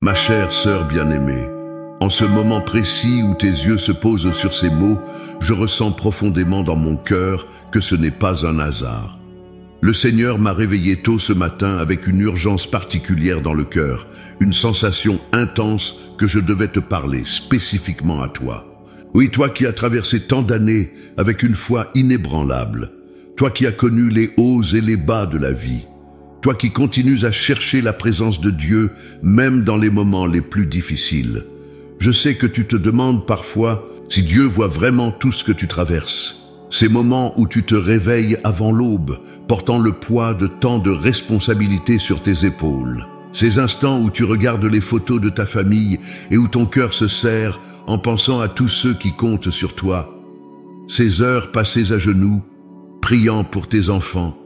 Ma chère sœur bien-aimée, en ce moment précis où tes yeux se posent sur ces mots, je ressens profondément dans mon cœur que ce n'est pas un hasard. Le Seigneur m'a réveillé tôt ce matin avec une urgence particulière dans le cœur, une sensation intense que je devais te parler spécifiquement à toi. Oui, toi qui as traversé tant d'années avec une foi inébranlable, toi qui as connu les hauts et les bas de la vie, toi qui continues à chercher la présence de Dieu même dans les moments les plus difficiles. Je sais que tu te demandes parfois si Dieu voit vraiment tout ce que tu traverses. Ces moments où tu te réveilles avant l'aube, portant le poids de tant de responsabilités sur tes épaules. Ces instants où tu regardes les photos de ta famille et où ton cœur se serre en pensant à tous ceux qui comptent sur toi. Ces heures passées à genoux, priant pour tes enfants,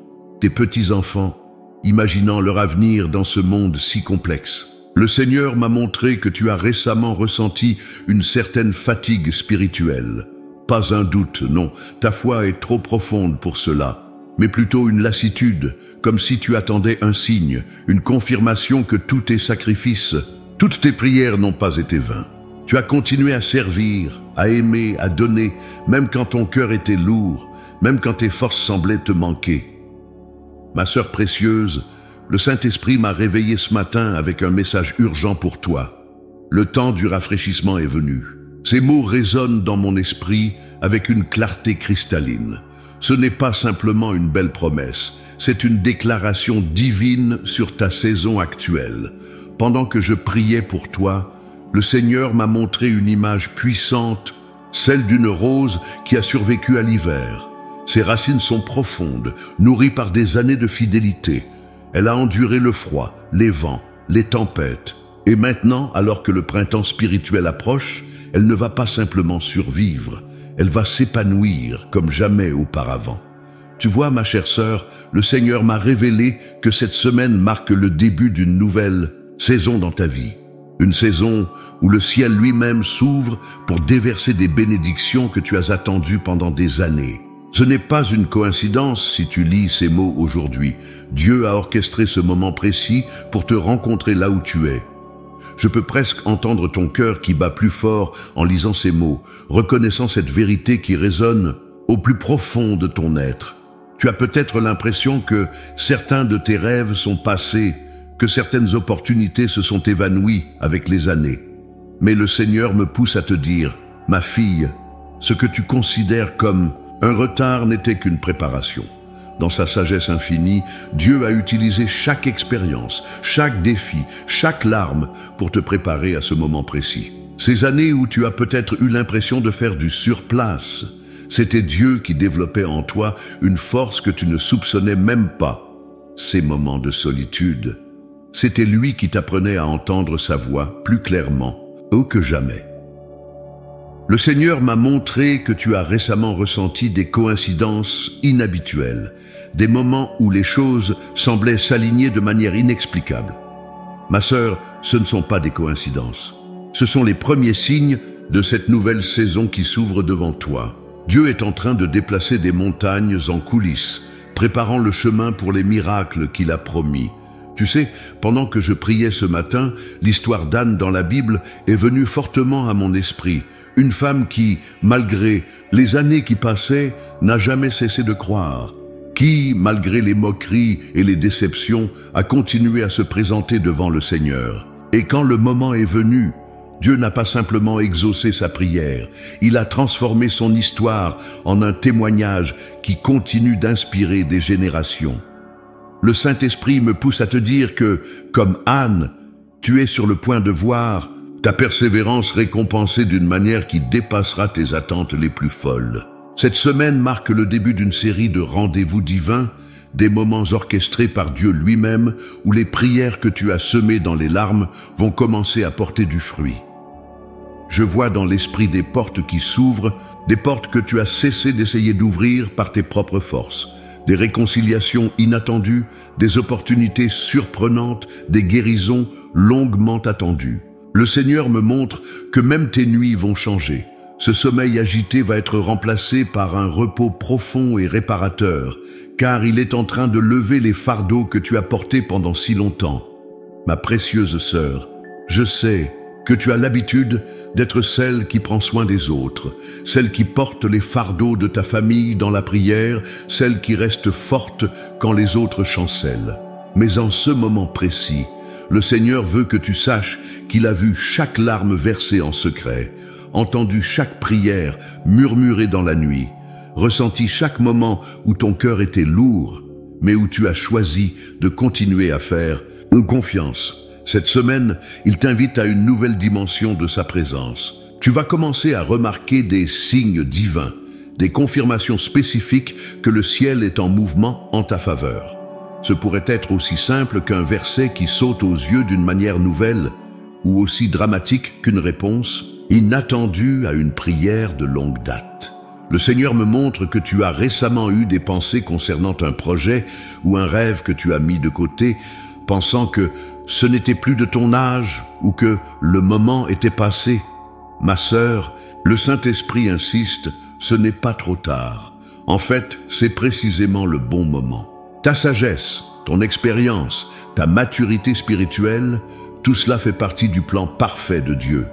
tes petits-enfants, imaginant leur avenir dans ce monde si complexe. Le Seigneur m'a montré que tu as récemment ressenti une certaine fatigue spirituelle. Pas un doute, non, ta foi est trop profonde pour cela, mais plutôt une lassitude, comme si tu attendais un signe, une confirmation que tous tes sacrifices, toutes tes prières n'ont pas été vains. Tu as continué à servir, à aimer, à donner, même quand ton cœur était lourd, même quand tes forces semblaient te manquer. Ma sœur précieuse, le Saint-Esprit m'a réveillé ce matin avec un message urgent pour toi. Le temps du rafraîchissement est venu. Ces mots résonnent dans mon esprit avec une clarté cristalline. Ce n'est pas simplement une belle promesse, c'est une déclaration divine sur ta saison actuelle. Pendant que je priais pour toi, le Seigneur m'a montré une image puissante, celle d'une rose qui a survécu à l'hiver. Ses racines sont profondes, nourries par des années de fidélité. Elle a enduré le froid, les vents, les tempêtes. Et maintenant, alors que le printemps spirituel approche, elle ne va pas simplement survivre, elle va s'épanouir comme jamais auparavant. Tu vois, ma chère sœur, le Seigneur m'a révélé que cette semaine marque le début d'une nouvelle saison dans ta vie. Une saison où le ciel lui-même s'ouvre pour déverser des bénédictions que tu as attendues pendant des années. Ce n'est pas une coïncidence si tu lis ces mots aujourd'hui. Dieu a orchestré ce moment précis pour te rencontrer là où tu es. Je peux presque entendre ton cœur qui bat plus fort en lisant ces mots, reconnaissant cette vérité qui résonne au plus profond de ton être. Tu as peut-être l'impression que certains de tes rêves sont passés, que certaines opportunités se sont évanouies avec les années. Mais le Seigneur me pousse à te dire, ma fille, ce que tu considères comme un retard n'était qu'une préparation. Dans sa sagesse infinie, Dieu a utilisé chaque expérience, chaque défi, chaque larme pour te préparer à ce moment précis. Ces années où tu as peut-être eu l'impression de faire du surplace, c'était Dieu qui développait en toi une force que tu ne soupçonnais même pas. Ces moments de solitude, c'était lui qui t'apprenait à entendre sa voix plus clairement, haut que jamais. Le Seigneur m'a montré que tu as récemment ressenti des coïncidences inhabituelles, des moments où les choses semblaient s'aligner de manière inexplicable. Ma sœur, ce ne sont pas des coïncidences. Ce sont les premiers signes de cette nouvelle saison qui s'ouvre devant toi. Dieu est en train de déplacer des montagnes en coulisses, préparant le chemin pour les miracles qu'il a promis. Tu sais, pendant que je priais ce matin, l'histoire d'Anne dans la Bible est venue fortement à mon esprit. Une femme qui, malgré les années qui passaient, n'a jamais cessé de croire. Qui, malgré les moqueries et les déceptions, a continué à se présenter devant le Seigneur. Et quand le moment est venu, Dieu n'a pas simplement exaucé sa prière, il a transformé son histoire en un témoignage qui continue d'inspirer des générations. Le Saint-Esprit me pousse à te dire que, comme Anne, tu es sur le point de voir ta persévérance récompensée d'une manière qui dépassera tes attentes les plus folles. Cette semaine marque le début d'une série de rendez-vous divins, des moments orchestrés par Dieu lui-même, où les prières que tu as semées dans les larmes vont commencer à porter du fruit. Je vois dans l'esprit des portes qui s'ouvrent, des portes que tu as cessé d'essayer d'ouvrir par tes propres forces. Des réconciliations inattendues, des opportunités surprenantes, des guérisons longuement attendues. Le Seigneur me montre que même tes nuits vont changer. Ce sommeil agité va être remplacé par un repos profond et réparateur, car il est en train de lever les fardeaux que tu as portés pendant si longtemps. Ma précieuse sœur, Je sais que tu as l'habitude d'être celle qui prend soin des autres, celle qui porte les fardeaux de ta famille dans la prière, celle qui reste forte quand les autres chancellent. Mais en ce moment précis, le Seigneur veut que tu saches qu'il a vu chaque larme versée en secret, entendu chaque prière murmurée dans la nuit, ressenti chaque moment où ton cœur était lourd, mais où tu as choisi de continuer à faire confiance. Cette semaine, il t'invite à une nouvelle dimension de sa présence. Tu vas commencer à remarquer des signes divins, des confirmations spécifiques que le ciel est en mouvement en ta faveur. Ce pourrait être aussi simple qu'un verset qui saute aux yeux d'une manière nouvelle, ou aussi dramatique qu'une réponse inattendue à une prière de longue date. Le Seigneur me montre que tu as récemment eu des pensées concernant un projet ou un rêve que tu as mis de côté, pensant que ce n'était plus de ton âge ou que le moment était passé. Ma sœur, le Saint-Esprit insiste, ce n'est pas trop tard. En fait, c'est précisément le bon moment. Ta sagesse, ton expérience, ta maturité spirituelle, tout cela fait partie du plan parfait de Dieu.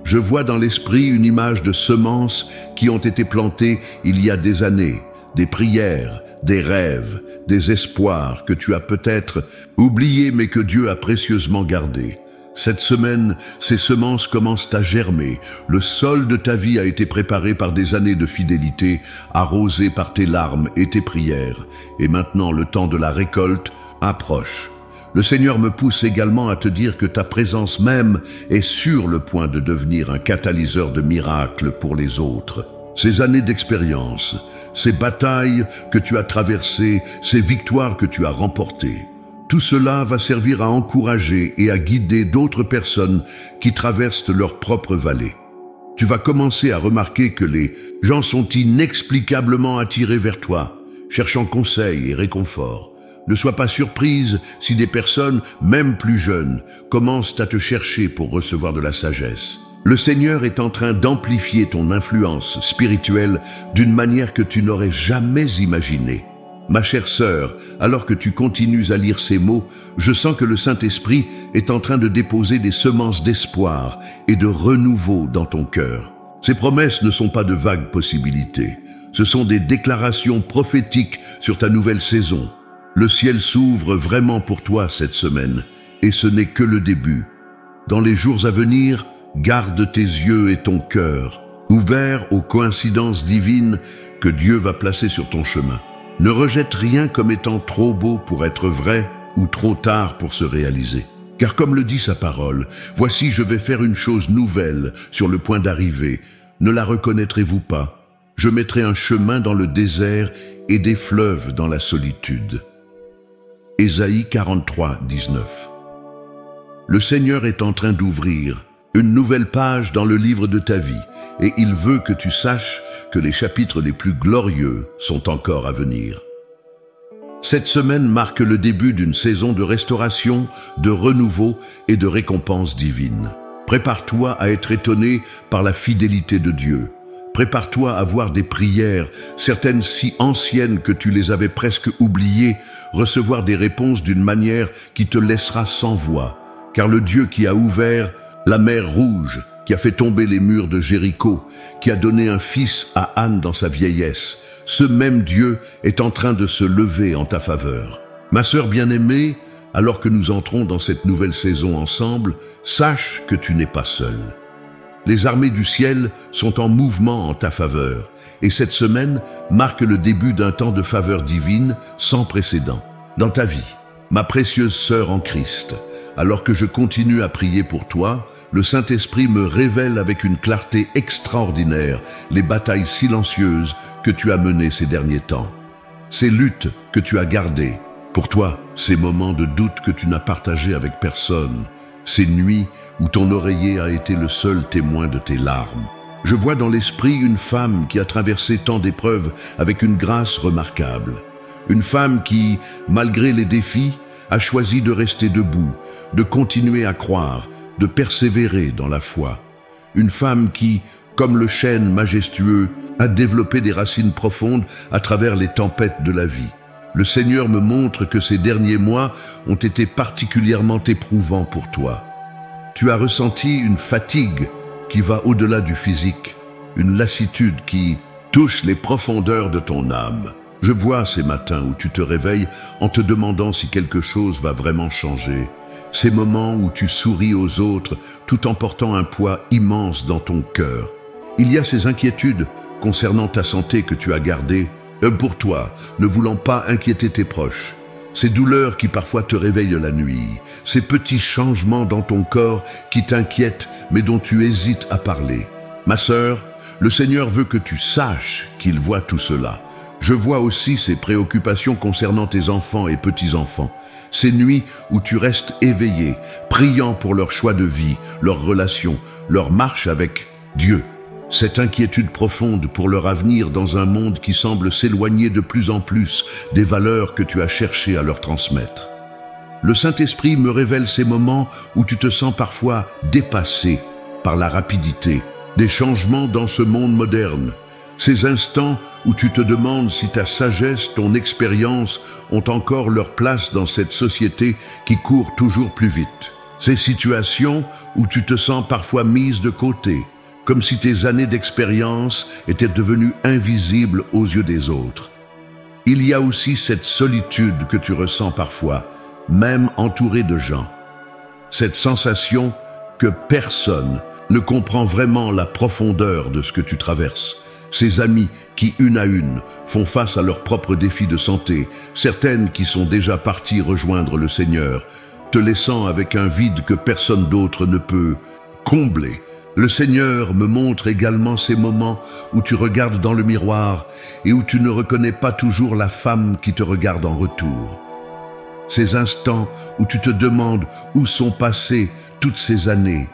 Je vois dans l'esprit une image de semences qui ont été plantées il y a des années, des prières, des rêves, des espoirs que tu as peut-être oubliés mais que Dieu a précieusement gardés. Cette semaine, ces semences commencent à germer. Le sol de ta vie a été préparé par des années de fidélité, arrosé par tes larmes et tes prières. Et maintenant, le temps de la récolte approche. Le Seigneur me pousse également à te dire que ta présence même est sur le point de devenir un catalyseur de miracles pour les autres. Ces années d'expérience, ces batailles que tu as traversées, ces victoires que tu as remportées, tout cela va servir à encourager et à guider d'autres personnes qui traversent leur propre vallée. Tu vas commencer à remarquer que les gens sont inexplicablement attirés vers toi, cherchant conseil et réconfort. Ne sois pas surprise si des personnes, même plus jeunes, commencent à te chercher pour recevoir de la sagesse. Le Seigneur est en train d'amplifier ton influence spirituelle d'une manière que tu n'aurais jamais imaginée. Ma chère sœur, alors que tu continues à lire ces mots, je sens que le Saint-Esprit est en train de déposer des semences d'espoir et de renouveau dans ton cœur. Ces promesses ne sont pas de vagues possibilités. Ce sont des déclarations prophétiques sur ta nouvelle saison. Le ciel s'ouvre vraiment pour toi cette semaine, et ce n'est que le début. Dans les jours à venir, garde tes yeux et ton cœur ouverts aux coïncidences divines que Dieu va placer sur ton chemin. Ne rejette rien comme étant trop beau pour être vrai ou trop tard pour se réaliser. Car comme le dit sa parole, « Voici, je vais faire une chose nouvelle sur le point d'arriver. Ne la reconnaîtrez-vous pas? Je mettrai un chemin dans le désert et des fleuves dans la solitude. » Ésaïe 43, 19. Le Seigneur est en train d'ouvrir une nouvelle page dans le livre de ta vie, et il veut que tu saches que les chapitres les plus glorieux sont encore à venir. Cette semaine marque le début d'une saison de restauration, de renouveau et de récompense divine. Prépare-toi à être étonné par la fidélité de Dieu. Prépare-toi à voir des prières, certaines si anciennes que tu les avais presque oubliées, recevoir des réponses d'une manière qui te laissera sans voix. Car le Dieu qui a ouvert la mer Rouge, qui a fait tomber les murs de Jéricho, qui a donné un fils à Anne dans sa vieillesse, ce même Dieu est en train de se lever en ta faveur. Ma sœur bien-aimée, alors que nous entrons dans cette nouvelle saison ensemble, sache que tu n'es pas seule. Les armées du ciel sont en mouvement en ta faveur, et cette semaine marque le début d'un temps de faveur divine sans précédent. Dans ta vie, ma précieuse sœur en Christ, alors que je continue à prier pour toi, le Saint-Esprit me révèle avec une clarté extraordinaire les batailles silencieuses que tu as menées ces derniers temps. Ces luttes que tu as gardées, pour toi, ces moments de doute que tu n'as partagés avec personne, ces nuits où ton oreiller a été le seul témoin de tes larmes. Je vois dans l'esprit une femme qui a traversé tant d'épreuves avec une grâce remarquable. Une femme qui, malgré les défis, a choisi de rester debout, de continuer à croire, de persévérer dans la foi. Une femme qui, comme le chêne majestueux, a développé des racines profondes à travers les tempêtes de la vie. Le Seigneur me montre que ces derniers mois ont été particulièrement éprouvants pour toi. Tu as ressenti une fatigue qui va au-delà du physique, une lassitude qui touche les profondeurs de ton âme. Je vois ces matins où tu te réveilles en te demandant si quelque chose va vraiment changer. Ces moments où tu souris aux autres tout en portant un poids immense dans ton cœur. Il y a ces inquiétudes concernant ta santé que tu as gardées pour toi, ne voulant pas inquiéter tes proches. Ces douleurs qui parfois te réveillent la nuit, ces petits changements dans ton corps qui t'inquiètent mais dont tu hésites à parler. Ma sœur, le Seigneur veut que tu saches qu'il voit tout cela. Je vois aussi ces préoccupations concernant tes enfants et petits-enfants. Ces nuits où tu restes éveillé, priant pour leur choix de vie, leurs relations, leur marche avec Dieu. Cette inquiétude profonde pour leur avenir dans un monde qui semble s'éloigner de plus en plus des valeurs que tu as cherché à leur transmettre. Le Saint-Esprit me révèle ces moments où tu te sens parfois dépassé par la rapidité des changements dans ce monde moderne. Ces instants où tu te demandes si ta sagesse, ton expérience ont encore leur place dans cette société qui court toujours plus vite. Ces situations où tu te sens parfois mise de côté, comme si tes années d'expérience étaient devenues invisibles aux yeux des autres. Il y a aussi cette solitude que tu ressens parfois, même entouré de gens. Cette sensation que personne ne comprend vraiment la profondeur de ce que tu traverses. Ces amis qui, une à une, font face à leurs propres défis de santé, certaines qui sont déjà parties rejoindre le Seigneur, te laissant avec un vide que personne d'autre ne peut combler. Le Seigneur me montre également ces moments où tu regardes dans le miroir et où tu ne reconnais pas toujours la femme qui te regarde en retour. Ces instants où tu te demandes où sont passées toutes ces années.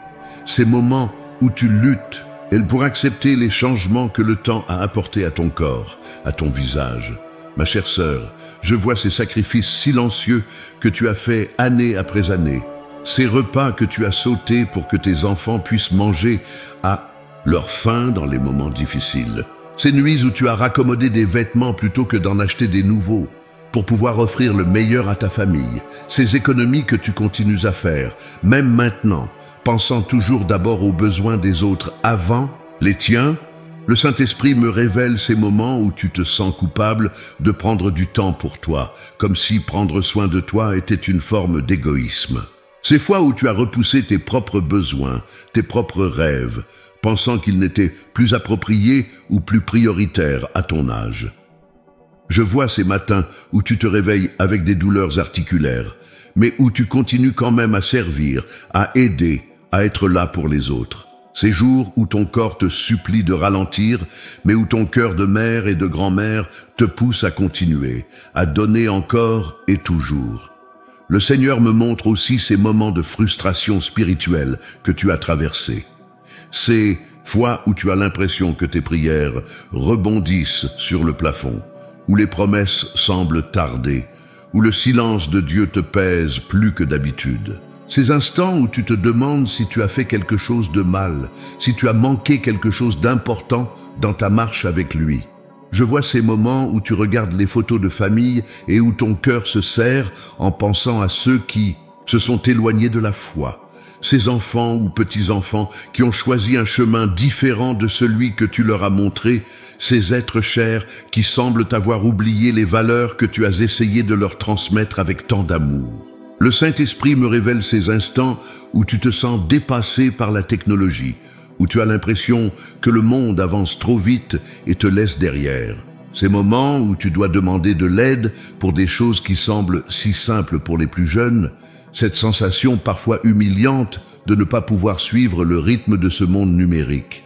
Ces moments où tu luttes pour accepter les changements que le temps a apportés à ton corps, à ton visage. Ma chère sœur, je vois ces sacrifices silencieux que tu as faits année après année. Ces repas que tu as sautés pour que tes enfants puissent manger à leur faim dans les moments difficiles. Ces nuits où tu as raccommodé des vêtements plutôt que d'en acheter des nouveaux pour pouvoir offrir le meilleur à ta famille. Ces économies que tu continues à faire, même maintenant, pensant toujours d'abord aux besoins des autres avant les tiens. Le Saint-Esprit me révèle ces moments où tu te sens coupable de prendre du temps pour toi, comme si prendre soin de toi était une forme d'égoïsme. Ces fois où tu as repoussé tes propres besoins, tes propres rêves, pensant qu'ils n'étaient plus appropriés ou plus prioritaires à ton âge. Je vois ces matins où tu te réveilles avec des douleurs articulaires, mais où tu continues quand même à servir, à aider, à être là pour les autres. Ces jours où ton corps te supplie de ralentir, mais où ton cœur de mère et de grand-mère te pousse à continuer, à donner encore et toujours. Le Seigneur me montre aussi ces moments de frustration spirituelle que tu as traversés. Ces fois où tu as l'impression que tes prières rebondissent sur le plafond, où les promesses semblent tarder, où le silence de Dieu te pèse plus que d'habitude. Ces instants où tu te demandes si tu as fait quelque chose de mal, si tu as manqué quelque chose d'important dans ta marche avec lui. Je vois ces moments où tu regardes les photos de famille et où ton cœur se serre en pensant à ceux qui se sont éloignés de la foi. Ces enfants ou petits-enfants qui ont choisi un chemin différent de celui que tu leur as montré, ces êtres chers qui semblent avoir oublié les valeurs que tu as essayé de leur transmettre avec tant d'amour. Le Saint-Esprit me révèle ces instants où tu te sens dépassé par la technologie, où tu as l'impression que le monde avance trop vite et te laisse derrière. Ces moments où tu dois demander de l'aide pour des choses qui semblent si simples pour les plus jeunes, cette sensation parfois humiliante de ne pas pouvoir suivre le rythme de ce monde numérique.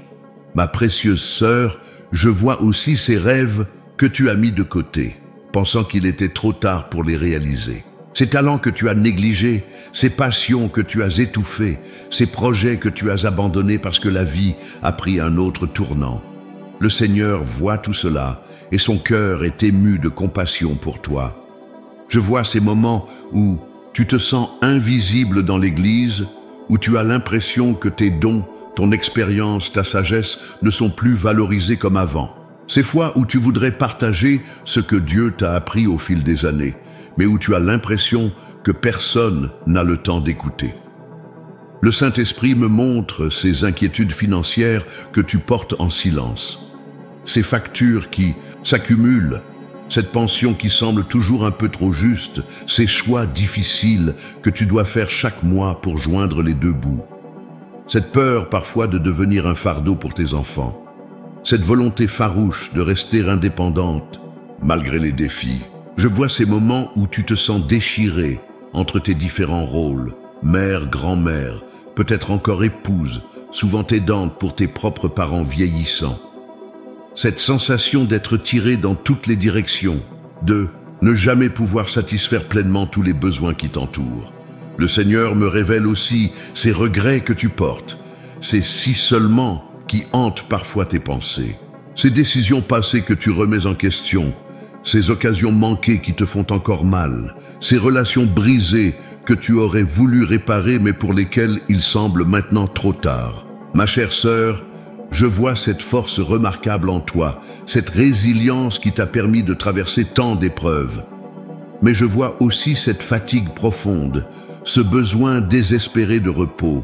Ma précieuse sœur, je vois aussi ces rêves que tu as mis de côté, pensant qu'il était trop tard pour les réaliser. Ces talents que tu as négligés, ces passions que tu as étouffées, ces projets que tu as abandonnés parce que la vie a pris un autre tournant. Le Seigneur voit tout cela et son cœur est ému de compassion pour toi. Je vois ces moments où tu te sens invisible dans l'Église, où tu as l'impression que tes dons, ton expérience, ta sagesse ne sont plus valorisés comme avant. Ces fois où tu voudrais partager ce que Dieu t'a appris au fil des années, mais où tu as l'impression que personne n'a le temps d'écouter. Le Saint-Esprit me montre ces inquiétudes financières que tu portes en silence. Ces factures qui s'accumulent, cette pension qui semble toujours un peu trop juste, ces choix difficiles que tu dois faire chaque mois pour joindre les deux bouts. Cette peur parfois de devenir un fardeau pour tes enfants. Cette volonté farouche de rester indépendante malgré les défis. Je vois ces moments où tu te sens déchiré entre tes différents rôles, mère, grand-mère, peut-être encore épouse, souvent aidante pour tes propres parents vieillissants. Cette sensation d'être tiré dans toutes les directions, de ne jamais pouvoir satisfaire pleinement tous les besoins qui t'entourent. Le Seigneur me révèle aussi ces regrets que tu portes, ces si seulement qui hantent parfois tes pensées, ces décisions passées que tu remets en question, ces occasions manquées qui te font encore mal, ces relations brisées que tu aurais voulu réparer mais pour lesquelles il semble maintenant trop tard. Ma chère sœur, je vois cette force remarquable en toi, cette résilience qui t'a permis de traverser tant d'épreuves. Mais je vois aussi cette fatigue profonde, ce besoin désespéré de repos,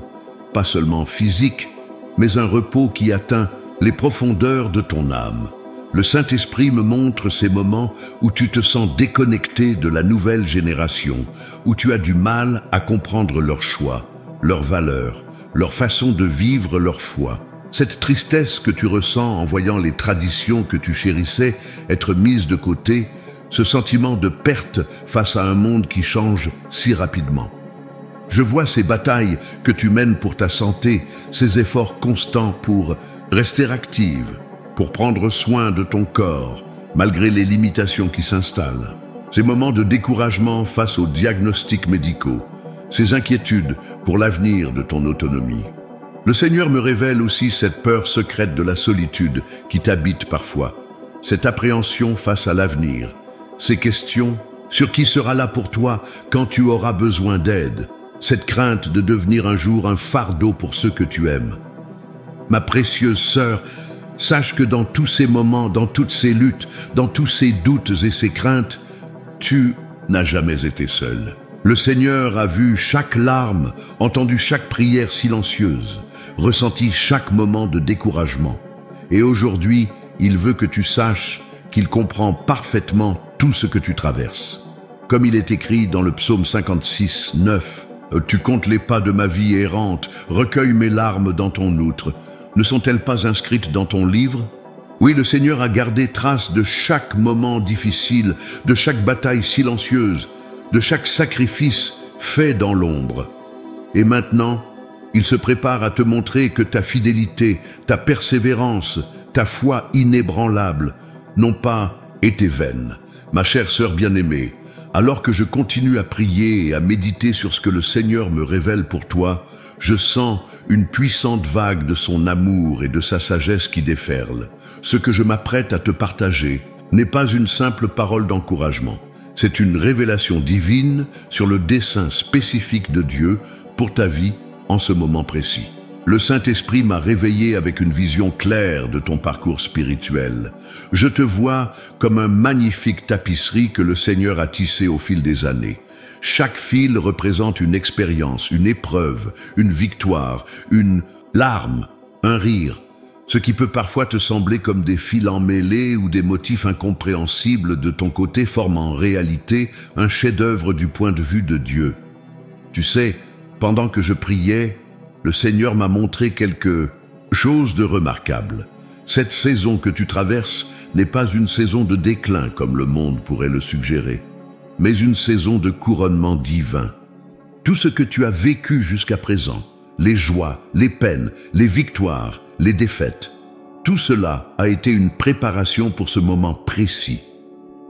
pas seulement physique, mais un repos qui atteint les profondeurs de ton âme. Le Saint-Esprit me montre ces moments où tu te sens déconnecté de la nouvelle génération, où tu as du mal à comprendre leurs choix, leurs valeurs, leur façon de vivre leur foi. Cette tristesse que tu ressens en voyant les traditions que tu chérissais être mises de côté, ce sentiment de perte face à un monde qui change si rapidement. Je vois ces batailles que tu mènes pour ta santé, ces efforts constants pour rester active, pour prendre soin de ton corps, malgré les limitations qui s'installent. Ces moments de découragement face aux diagnostics médicaux, ces inquiétudes pour l'avenir de ton autonomie. Le Seigneur me révèle aussi cette peur secrète de la solitude qui t'habite parfois, cette appréhension face à l'avenir, ces questions sur qui sera là pour toi quand tu auras besoin d'aide, cette crainte de devenir un jour un fardeau pour ceux que tu aimes. Ma précieuse sœur, sache que dans tous ces moments, dans toutes ces luttes, dans tous ces doutes et ces craintes, tu n'as jamais été seul. Le Seigneur a vu chaque larme, entendu chaque prière silencieuse, ressenti chaque moment de découragement. Et aujourd'hui, il veut que tu saches qu'il comprend parfaitement tout ce que tu traverses. Comme il est écrit dans le psaume 56, 9, « Tu comptes les pas de ma vie errante, recueille mes larmes dans ton outre. Ne sont-elles pas inscrites dans ton livre ?» Oui, le Seigneur a gardé trace de chaque moment difficile, de chaque bataille silencieuse, de chaque sacrifice fait dans l'ombre. Et maintenant, il se prépare à te montrer que ta fidélité, ta persévérance, ta foi inébranlable n'ont pas été vaines. Ma chère sœur bien-aimée, alors que je continue à prier et à méditer sur ce que le Seigneur me révèle pour toi, je sens une puissante vague de son amour et de sa sagesse qui déferle. Ce que je m'apprête à te partager n'est pas une simple parole d'encouragement. C'est une révélation divine sur le dessein spécifique de Dieu pour ta vie en ce moment précis. Le Saint-Esprit m'a réveillé avec une vision claire de ton parcours spirituel. Je te vois comme un magnifique tapisserie que le Seigneur a tissé au fil des années. Chaque fil représente une expérience, une épreuve, une victoire, une larme, un rire. Ce qui peut parfois te sembler comme des fils emmêlés ou des motifs incompréhensibles de ton côté forment en réalité un chef-d'œuvre du point de vue de Dieu. Tu sais, pendant que je priais, le Seigneur m'a montré quelque chose de remarquable. Cette saison que tu traverses n'est pas une saison de déclin comme le monde pourrait le suggérer, mais une saison de couronnement divin. Tout ce que tu as vécu jusqu'à présent, les joies, les peines, les victoires, les défaites, tout cela a été une préparation pour ce moment précis.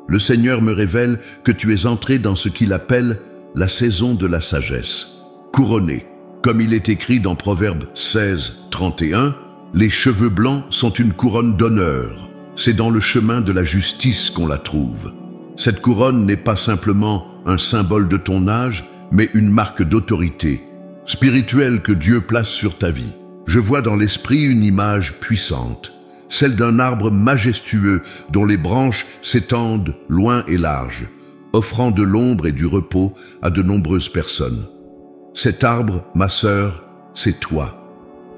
Le Seigneur me révèle que tu es entré dans ce qu'il appelle la saison de la sagesse. Couronné, comme il est écrit dans Proverbe 16, 31, les cheveux blancs sont une couronne d'honneur. C'est dans le chemin de la justice qu'on la trouve. Cette couronne n'est pas simplement un symbole de ton âge, mais une marque d'autorité spirituelle que Dieu place sur ta vie. Je vois dans l'esprit une image puissante, celle d'un arbre majestueux dont les branches s'étendent loin et large, offrant de l'ombre et du repos à de nombreuses personnes. Cet arbre, ma sœur, c'est toi.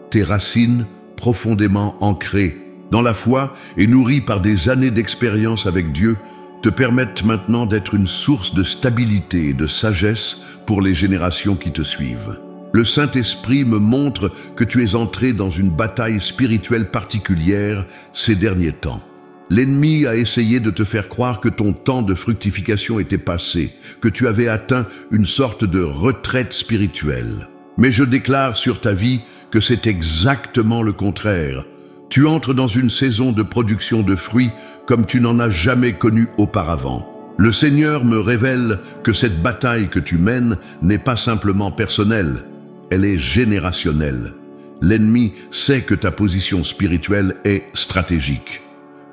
Tes racines, profondément ancrées dans la foi et nourries par des années d'expérience avec Dieu, te permettent maintenant d'être une source de stabilité et de sagesse pour les générations qui te suivent. Le Saint-Esprit me montre que tu es entré dans une bataille spirituelle particulière ces derniers temps. L'ennemi a essayé de te faire croire que ton temps de fructification était passé, que tu avais atteint une sorte de retraite spirituelle. Mais je déclare sur ta vie que c'est exactement le contraire. Tu entres dans une saison de production de fruits comme tu n'en as jamais connu auparavant. Le Seigneur me révèle que cette bataille que tu mènes n'est pas simplement personnelle, elle est générationnelle. L'ennemi sait que ta position spirituelle est stratégique.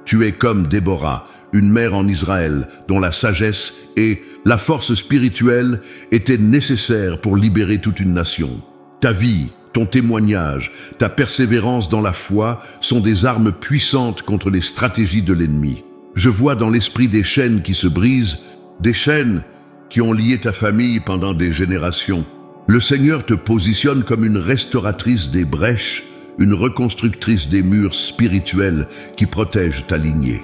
Tu es comme Déborah, une mère en Israël, dont la sagesse et la force spirituelle étaient nécessaires pour libérer toute une nation. Ta vie, ton témoignage, ta persévérance dans la foi sont des armes puissantes contre les stratégies de l'ennemi. Je vois dans l'esprit des chaînes qui se brisent, des chaînes qui ont lié ta famille pendant des générations. Le Seigneur te positionne comme une restauratrice des brèches, une reconstructrice des murs spirituels qui protègent ta lignée.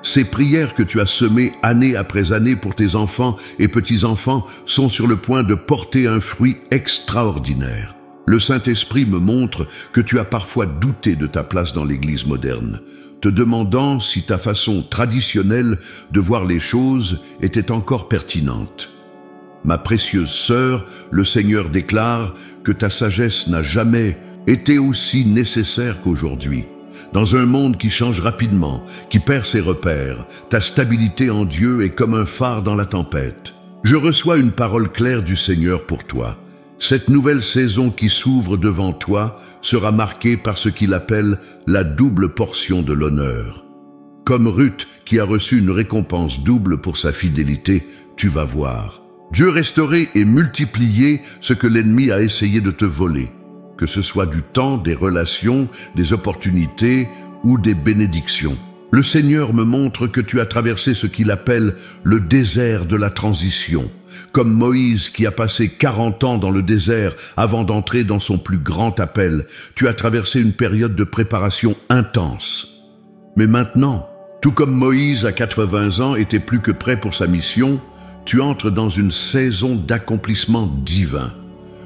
Ces prières que tu as semées année après année pour tes enfants et petits-enfants sont sur le point de porter un fruit extraordinaire. Le Saint-Esprit me montre que tu as parfois douté de ta place dans l'Église moderne, te demandant si ta façon traditionnelle de voir les choses était encore pertinente. Ma précieuse sœur, le Seigneur déclare que ta sagesse n'a jamais été aussi nécessaire qu'aujourd'hui. Dans un monde qui change rapidement, qui perd ses repères, ta stabilité en Dieu est comme un phare dans la tempête. Je reçois une parole claire du Seigneur pour toi. Cette nouvelle saison qui s'ouvre devant toi sera marquée par ce qu'il appelle la double portion de l'honneur. Comme Ruth qui a reçu une récompense double pour sa fidélité, tu vas voir. Dieu restaurer et multiplier ce que l'ennemi a essayé de te voler, que ce soit du temps, des relations, des opportunités ou des bénédictions. Le Seigneur me montre que tu as traversé ce qu'il appelle le désert de la transition, comme Moïse qui a passé 40 ans dans le désert avant d'entrer dans son plus grand appel. Tu as traversé une période de préparation intense. Mais maintenant, tout comme Moïse à 80 ans était plus que prêt pour sa mission, tu entres dans une saison d'accomplissement divin.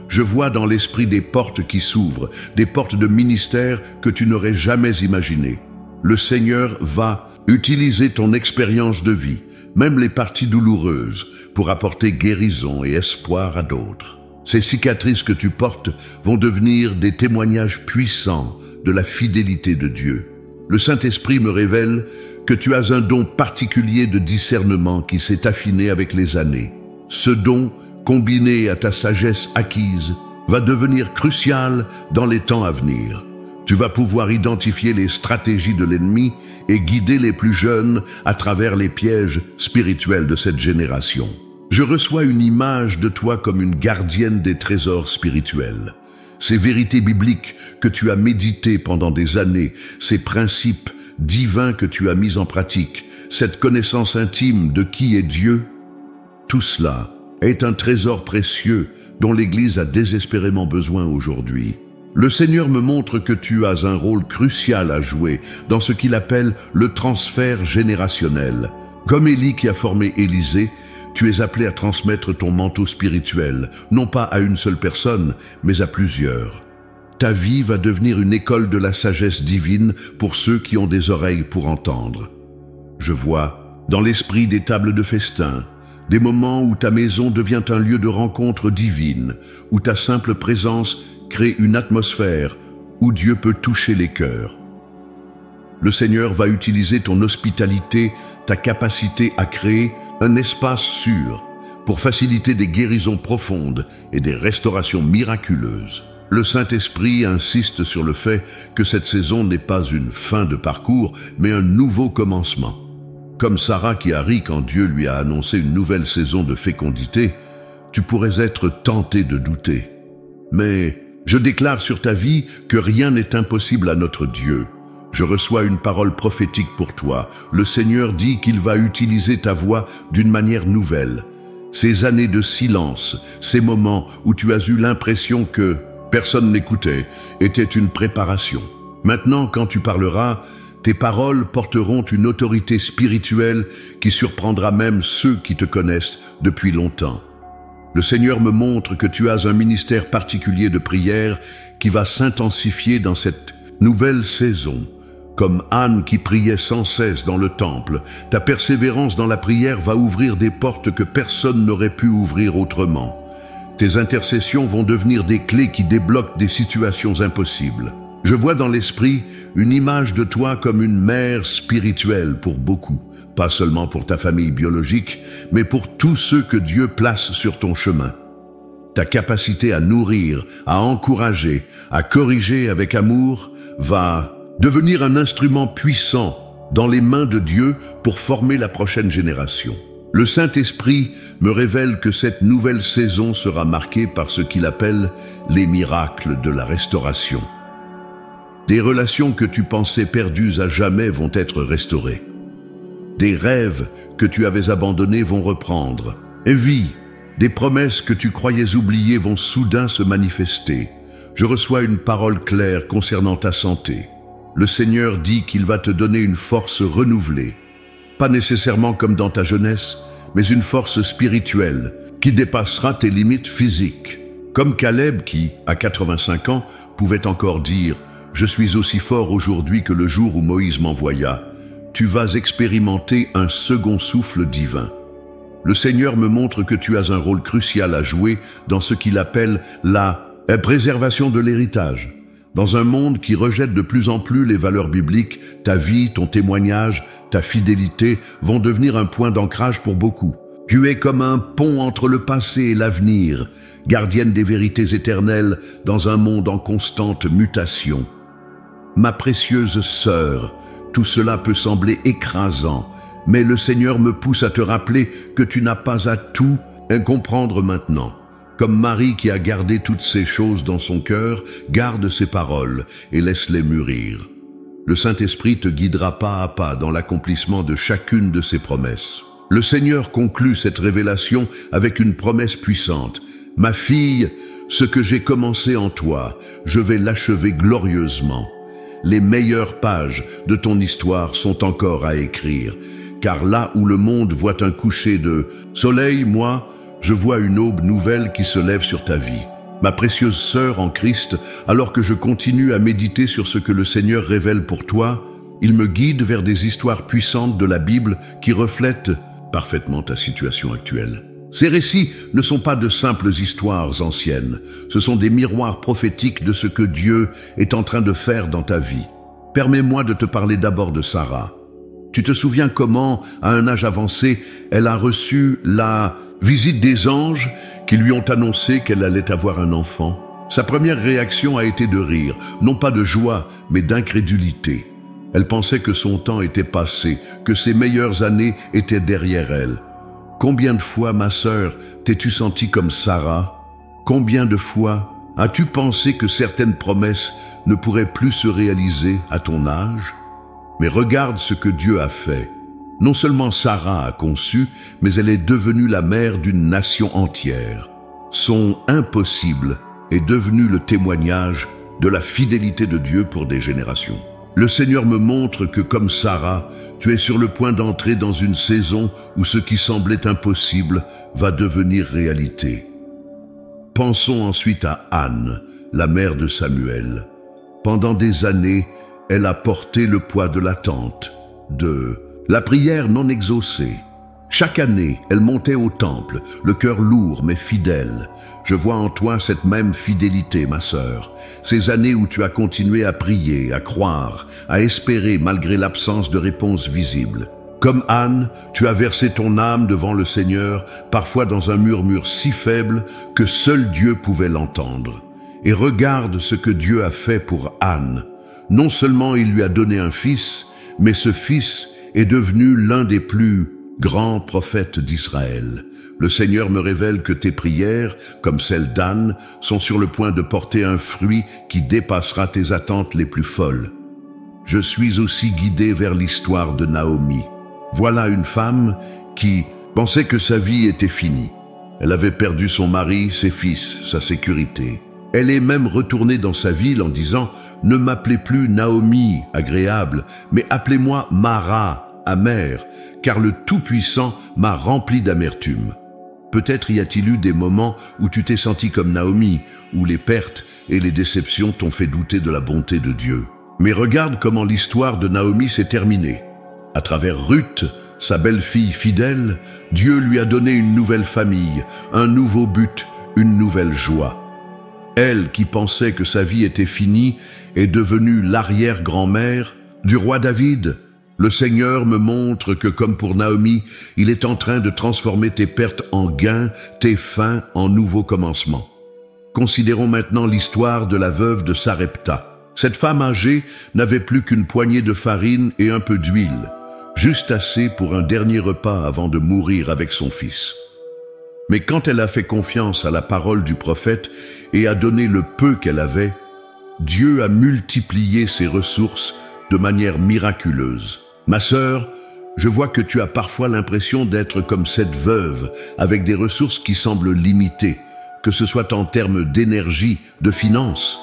Je vois dans l'esprit des portes qui s'ouvrent, des portes de ministère que tu n'aurais jamais imaginées. Le Seigneur va utiliser ton expérience de vie, même les parties douloureuses, pour apporter guérison et espoir à d'autres. Ces cicatrices que tu portes vont devenir des témoignages puissants de la fidélité de Dieu. Le Saint-Esprit me révèle que tu as un don particulier de discernement qui s'est affiné avec les années. Ce don, combiné à ta sagesse acquise, va devenir crucial dans les temps à venir. Tu vas pouvoir identifier les stratégies de l'ennemi et guider les plus jeunes à travers les pièges spirituels de cette génération. Je reçois une image de toi comme une gardienne des trésors spirituels. Ces vérités bibliques que tu as méditées pendant des années, ces principes divins que tu as mis en pratique, cette connaissance intime de qui est Dieu, tout cela est un trésor précieux dont l'Église a désespérément besoin aujourd'hui. Le Seigneur me montre que tu as un rôle crucial à jouer dans ce qu'il appelle le transfert générationnel. Comme Élie qui a formé Élisée, tu es appelé à transmettre ton manteau spirituel, non pas à une seule personne, mais à plusieurs. Ta vie va devenir une école de la sagesse divine pour ceux qui ont des oreilles pour entendre. Je vois, dans l'esprit des tables de festin, des moments où ta maison devient un lieu de rencontre divine, où ta simple présence crée une atmosphère où Dieu peut toucher les cœurs. Le Seigneur va utiliser ton hospitalité, ta capacité à créer un espace sûr pour faciliter des guérisons profondes et des restaurations miraculeuses. Le Saint-Esprit insiste sur le fait que cette saison n'est pas une fin de parcours, mais un nouveau commencement. Comme Sarah qui a ri quand Dieu lui a annoncé une nouvelle saison de fécondité, tu pourrais être tenté de douter. Mais je déclare sur ta vie que rien n'est impossible à notre Dieu. Je reçois une parole prophétique pour toi. Le Seigneur dit qu'il va utiliser ta voix d'une manière nouvelle. Ces années de silence, ces moments où tu as eu l'impression que Personne n'écoutait, était une préparation. Maintenant, quand tu parleras, tes paroles porteront une autorité spirituelle qui surprendra même ceux qui te connaissent depuis longtemps. Le Seigneur me montre que tu as un ministère particulier de prière qui va s'intensifier dans cette nouvelle saison. Comme Anne qui priait sans cesse dans le temple, ta persévérance dans la prière va ouvrir des portes que personne n'aurait pu ouvrir autrement. Tes intercessions vont devenir des clés qui débloquent des situations impossibles. Je vois dans l'esprit une image de toi comme une mère spirituelle pour beaucoup, pas seulement pour ta famille biologique, mais pour tous ceux que Dieu place sur ton chemin. Ta capacité à nourrir, à encourager, à corriger avec amour va devenir un instrument puissant dans les mains de Dieu pour former la prochaine génération. Le Saint-Esprit me révèle que cette nouvelle saison sera marquée par ce qu'il appelle les miracles de la restauration. Des relations que tu pensais perdues à jamais vont être restaurées. Des rêves que tu avais abandonnés vont reprendre. Et vie, des promesses que tu croyais oubliées vont soudain se manifester. Je reçois une parole claire concernant ta santé. Le Seigneur dit qu'il va te donner une force renouvelée. Pas nécessairement comme dans ta jeunesse, mais une force spirituelle qui dépassera tes limites physiques. Comme Caleb qui, à 85 ans, pouvait encore dire « Je suis aussi fort aujourd'hui que le jour où Moïse m'envoya », tu vas expérimenter un second souffle divin. Le Seigneur me montre que tu as un rôle crucial à jouer dans ce qu'il appelle la préservation de l'héritage. Dans un monde qui rejette de plus en plus les valeurs bibliques, ta vie, ton témoignage, ta fidélité vont devenir un point d'ancrage pour beaucoup. Tu es comme un pont entre le passé et l'avenir, gardienne des vérités éternelles dans un monde en constante mutation. Ma précieuse sœur, tout cela peut sembler écrasant, mais le Seigneur me pousse à te rappeler que tu n'as pas à tout comprendre maintenant. Comme Marie qui a gardé toutes ces choses dans son cœur, garde ses paroles et laisse-les mûrir. Le Saint-Esprit te guidera pas à pas dans l'accomplissement de chacune de ses promesses. Le Seigneur conclut cette révélation avec une promesse puissante. « Ma fille, ce que j'ai commencé en toi, je vais l'achever glorieusement. Les meilleures pages de ton histoire sont encore à écrire, car là où le monde voit un coucher de soleil, moi, je vois une aube nouvelle qui se lève sur ta vie. Ma précieuse sœur en Christ, alors que je continue à méditer sur ce que le Seigneur révèle pour toi, il me guide vers des histoires puissantes de la Bible qui reflètent parfaitement ta situation actuelle. Ces récits ne sont pas de simples histoires anciennes, ce sont des miroirs prophétiques de ce que Dieu est en train de faire dans ta vie. Permets-moi de te parler d'abord de Sarah. Tu te souviens comment, à un âge avancé, elle a reçu la visite des anges qui lui ont annoncé qu'elle allait avoir un enfant. Sa première réaction a été de rire, non pas de joie, mais d'incrédulité. Elle pensait que son temps était passé, que ses meilleures années étaient derrière elle. Combien de fois, ma sœur, t'es-tu sentie comme Sarah? Combien de fois as-tu pensé que certaines promesses ne pourraient plus se réaliser à ton âge? Mais regarde ce que Dieu a fait. Non seulement Sarah a conçu, mais elle est devenue la mère d'une nation entière. Son impossible est devenu le témoignage de la fidélité de Dieu pour des générations. Le Seigneur me montre que, comme Sarah, tu es sur le point d'entrer dans une saison où ce qui semblait impossible va devenir réalité. Pensons ensuite à Anne, la mère de Samuel. Pendant des années, elle a porté le poids de l'attente, de la prière non exaucée. Chaque année, elle montait au temple, le cœur lourd mais fidèle. Je vois en toi cette même fidélité, ma sœur. Ces années où tu as continué à prier, à croire, à espérer malgré l'absence de réponse visible. Comme Anne, tu as versé ton âme devant le Seigneur, parfois dans un murmure si faible que seul Dieu pouvait l'entendre. Et regarde ce que Dieu a fait pour Anne. Non seulement il lui a donné un fils, mais ce fils est devenu l'un des plus grands prophètes d'Israël. Le Seigneur me révèle que tes prières, comme celles d'Anne, sont sur le point de porter un fruit qui dépassera tes attentes les plus folles. Je suis aussi guidé vers l'histoire de Naomi. Voilà une femme qui pensait que sa vie était finie. Elle avait perdu son mari, ses fils, sa sécurité. Elle est même retournée dans sa ville en disant « Ne m'appelez plus Naomi, agréable, mais appelez-moi Mara, amère, car le Tout-Puissant m'a rempli d'amertume. » Peut-être y a-t-il eu des moments où tu t'es senti comme Naomi, où les pertes et les déceptions t'ont fait douter de la bonté de Dieu. Mais regarde comment l'histoire de Naomi s'est terminée. À travers Ruth, sa belle-fille fidèle, Dieu lui a donné une nouvelle famille, un nouveau but, une nouvelle joie. Elle, qui pensait que sa vie était finie, est devenue l'arrière-grand-mère du roi David. Le Seigneur me montre que, comme pour Naomi, il est en train de transformer tes pertes en gains, tes fins en nouveaux commencements. Considérons maintenant l'histoire de la veuve de Sarepta. Cette femme âgée n'avait plus qu'une poignée de farine et un peu d'huile, juste assez pour un dernier repas avant de mourir avec son fils. Mais quand elle a fait confiance à la parole du prophète et a donné le peu qu'elle avait, Dieu a multiplié ses ressources de manière miraculeuse. Ma sœur, je vois que tu as parfois l'impression d'être comme cette veuve, avec des ressources qui semblent limitées, que ce soit en termes d'énergie, de finances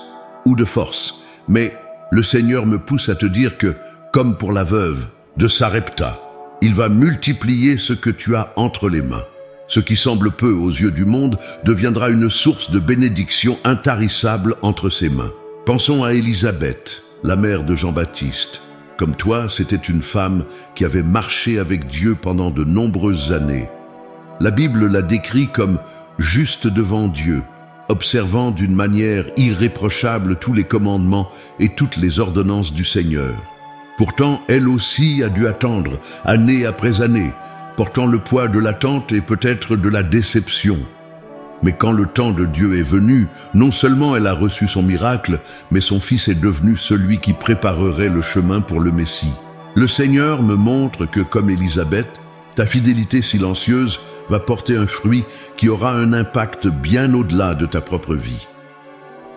ou de force. Mais le Seigneur me pousse à te dire que, comme pour la veuve de Sarepta, il va multiplier ce que tu as entre les mains. Ce qui semble peu aux yeux du monde deviendra une source de bénédiction intarissable entre ses mains. Pensons à Élisabeth, la mère de Jean-Baptiste. Comme toi, c'était une femme qui avait marché avec Dieu pendant de nombreuses années. La Bible la décrit comme juste devant Dieu, observant d'une manière irréprochable tous les commandements et toutes les ordonnances du Seigneur. Pourtant, elle aussi a dû attendre, année après année, portant le poids de l'attente et peut-être de la déception. Mais quand le temps de Dieu est venu, non seulement elle a reçu son miracle, mais son fils est devenu celui qui préparerait le chemin pour le Messie. Le Seigneur me montre que, comme Élisabeth, ta fidélité silencieuse va porter un fruit qui aura un impact bien au-delà de ta propre vie.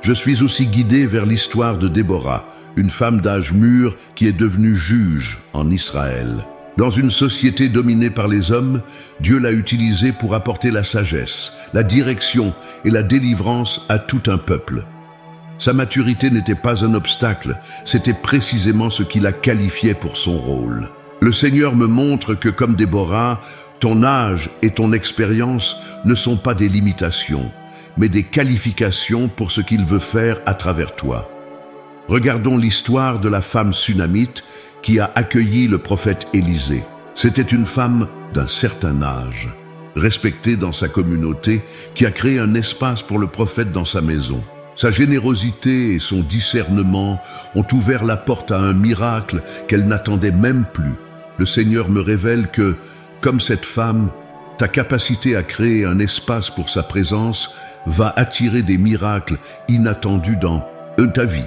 Je suis aussi guidé vers l'histoire de Déborah, une femme d'âge mûr qui est devenue juge en Israël. Dans une société dominée par les hommes, Dieu l'a utilisée pour apporter la sagesse, la direction et la délivrance à tout un peuple. Sa maturité n'était pas un obstacle, c'était précisément ce qui la qualifiait pour son rôle. Le Seigneur me montre que, comme Déborah, ton âge et ton expérience ne sont pas des limitations, mais des qualifications pour ce qu'il veut faire à travers toi. Regardons l'histoire de la femme sunamite qui a accueilli le prophète Élisée. C'était une femme d'un certain âge, respectée dans sa communauté, qui a créé un espace pour le prophète dans sa maison. Sa générosité et son discernement ont ouvert la porte à un miracle qu'elle n'attendait même plus. Le Seigneur me révèle que, comme cette femme, ta capacité à créer un espace pour sa présence va attirer des miracles inattendus dans ta vie.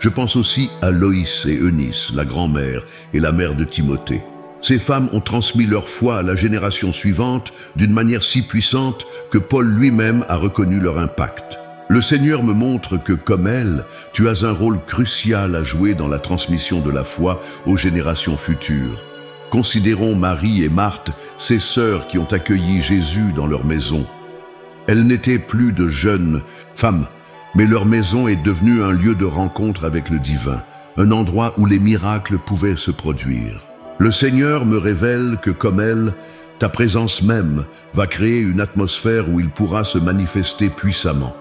Je pense aussi à Loïs et Eunice, la grand-mère et la mère de Timothée. Ces femmes ont transmis leur foi à la génération suivante d'une manière si puissante que Paul lui-même a reconnu leur impact. Le Seigneur me montre que, comme elle, tu as un rôle crucial à jouer dans la transmission de la foi aux générations futures. Considérons Marie et Marthe, ces sœurs qui ont accueilli Jésus dans leur maison. Elles n'étaient plus de jeunes femmes, mais leur maison est devenue un lieu de rencontre avec le divin, un endroit où les miracles pouvaient se produire. Le Seigneur me révèle que, comme elle, ta présence même va créer une atmosphère où il pourra se manifester puissamment.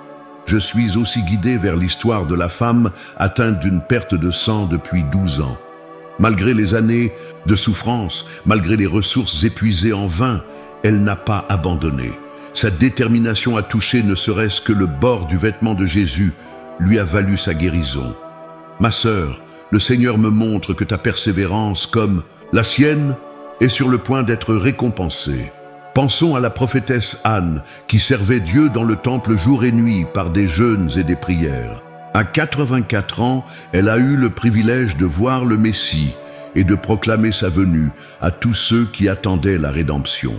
Je suis aussi guidé vers l'histoire de la femme atteinte d'une perte de sang depuis 12 ans. Malgré les années de souffrance, malgré les ressources épuisées en vain, elle n'a pas abandonné. Sa détermination à toucher ne serait-ce que le bord du vêtement de Jésus lui a valu sa guérison. Ma sœur, le Seigneur me montre que ta persévérance, comme la sienne, est sur le point d'être récompensée. Pensons à la prophétesse Anne, qui servait Dieu dans le temple jour et nuit par des jeûnes et des prières. À 84 ans, elle a eu le privilège de voir le Messie et de proclamer sa venue à tous ceux qui attendaient la rédemption.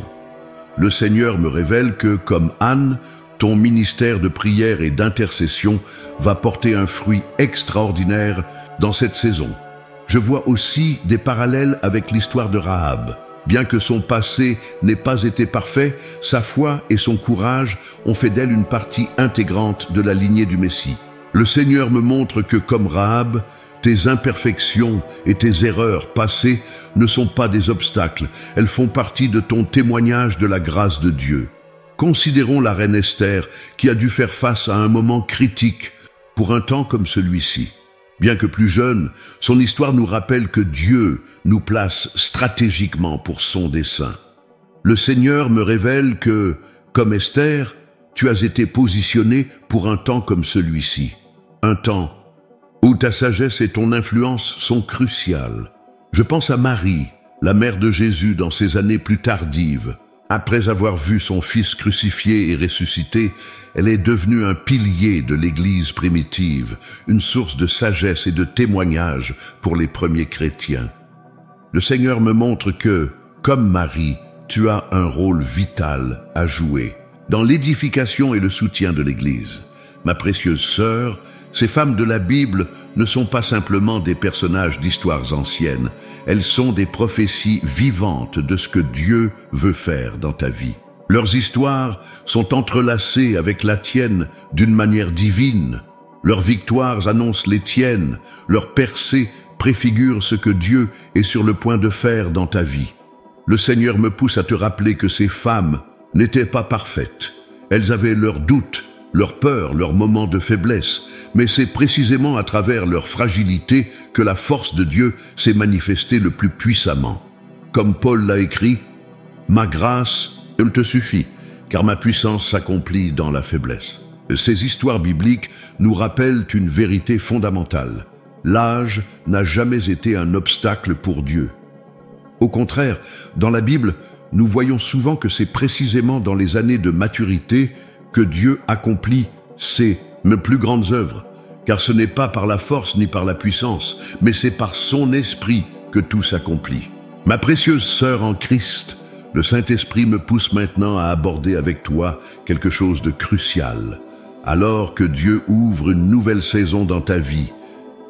Le Seigneur me révèle que, comme Anne, ton ministère de prière et d'intercession va porter un fruit extraordinaire dans cette saison. Je vois aussi des parallèles avec l'histoire de Rahab. Bien que son passé n'ait pas été parfait, sa foi et son courage ont fait d'elle une partie intégrante de la lignée du Messie. Le Seigneur me montre que, comme Rahab, tes imperfections et tes erreurs passées ne sont pas des obstacles, elles font partie de ton témoignage de la grâce de Dieu. Considérons la reine Esther qui a dû faire face à un moment critique pour un temps comme celui-ci. Bien que plus jeune, son histoire nous rappelle que Dieu nous place stratégiquement pour son dessein. Le Seigneur me révèle que, comme Esther, tu as été positionné pour un temps comme celui-ci. Un temps où ta sagesse et ton influence sont cruciales. Je pense à Marie, la mère de Jésus dans ses années plus tardives. Après avoir vu son fils crucifié et ressuscité, elle est devenue un pilier de l'Église primitive, une source de sagesse et de témoignage pour les premiers chrétiens. Le Seigneur me montre que, comme Marie, tu as un rôle vital à jouer dans l'édification et le soutien de l'Église. Ma précieuse sœur, ces femmes de la Bible ne sont pas simplement des personnages d'histoires anciennes, elles sont des prophéties vivantes de ce que Dieu veut faire dans ta vie. Leurs histoires sont entrelacées avec la tienne d'une manière divine. Leurs victoires annoncent les tiennes, leurs percées préfigurent ce que Dieu est sur le point de faire dans ta vie. Le Seigneur me pousse à te rappeler que ces femmes n'étaient pas parfaites. Elles avaient leurs doutes, leurs peurs, leurs moments de faiblesse, mais c'est précisément à travers leur fragilité que la force de Dieu s'est manifestée le plus puissamment. Comme Paul l'a écrit, « Ma grâce te suffit, car ma puissance s'accomplit dans la faiblesse. » Ces histoires bibliques nous rappellent une vérité fondamentale. L'âge n'a jamais été un obstacle pour Dieu. Au contraire, dans la Bible, nous voyons souvent que c'est précisément dans les années de maturité que Dieu accomplit ses plus grandes œuvres, car ce n'est pas par la force ni par la puissance, mais c'est par son esprit que tout s'accomplit. Ma précieuse sœur en Christ, le Saint-Esprit me pousse maintenant à aborder avec toi quelque chose de crucial. Alors que Dieu ouvre une nouvelle saison dans ta vie,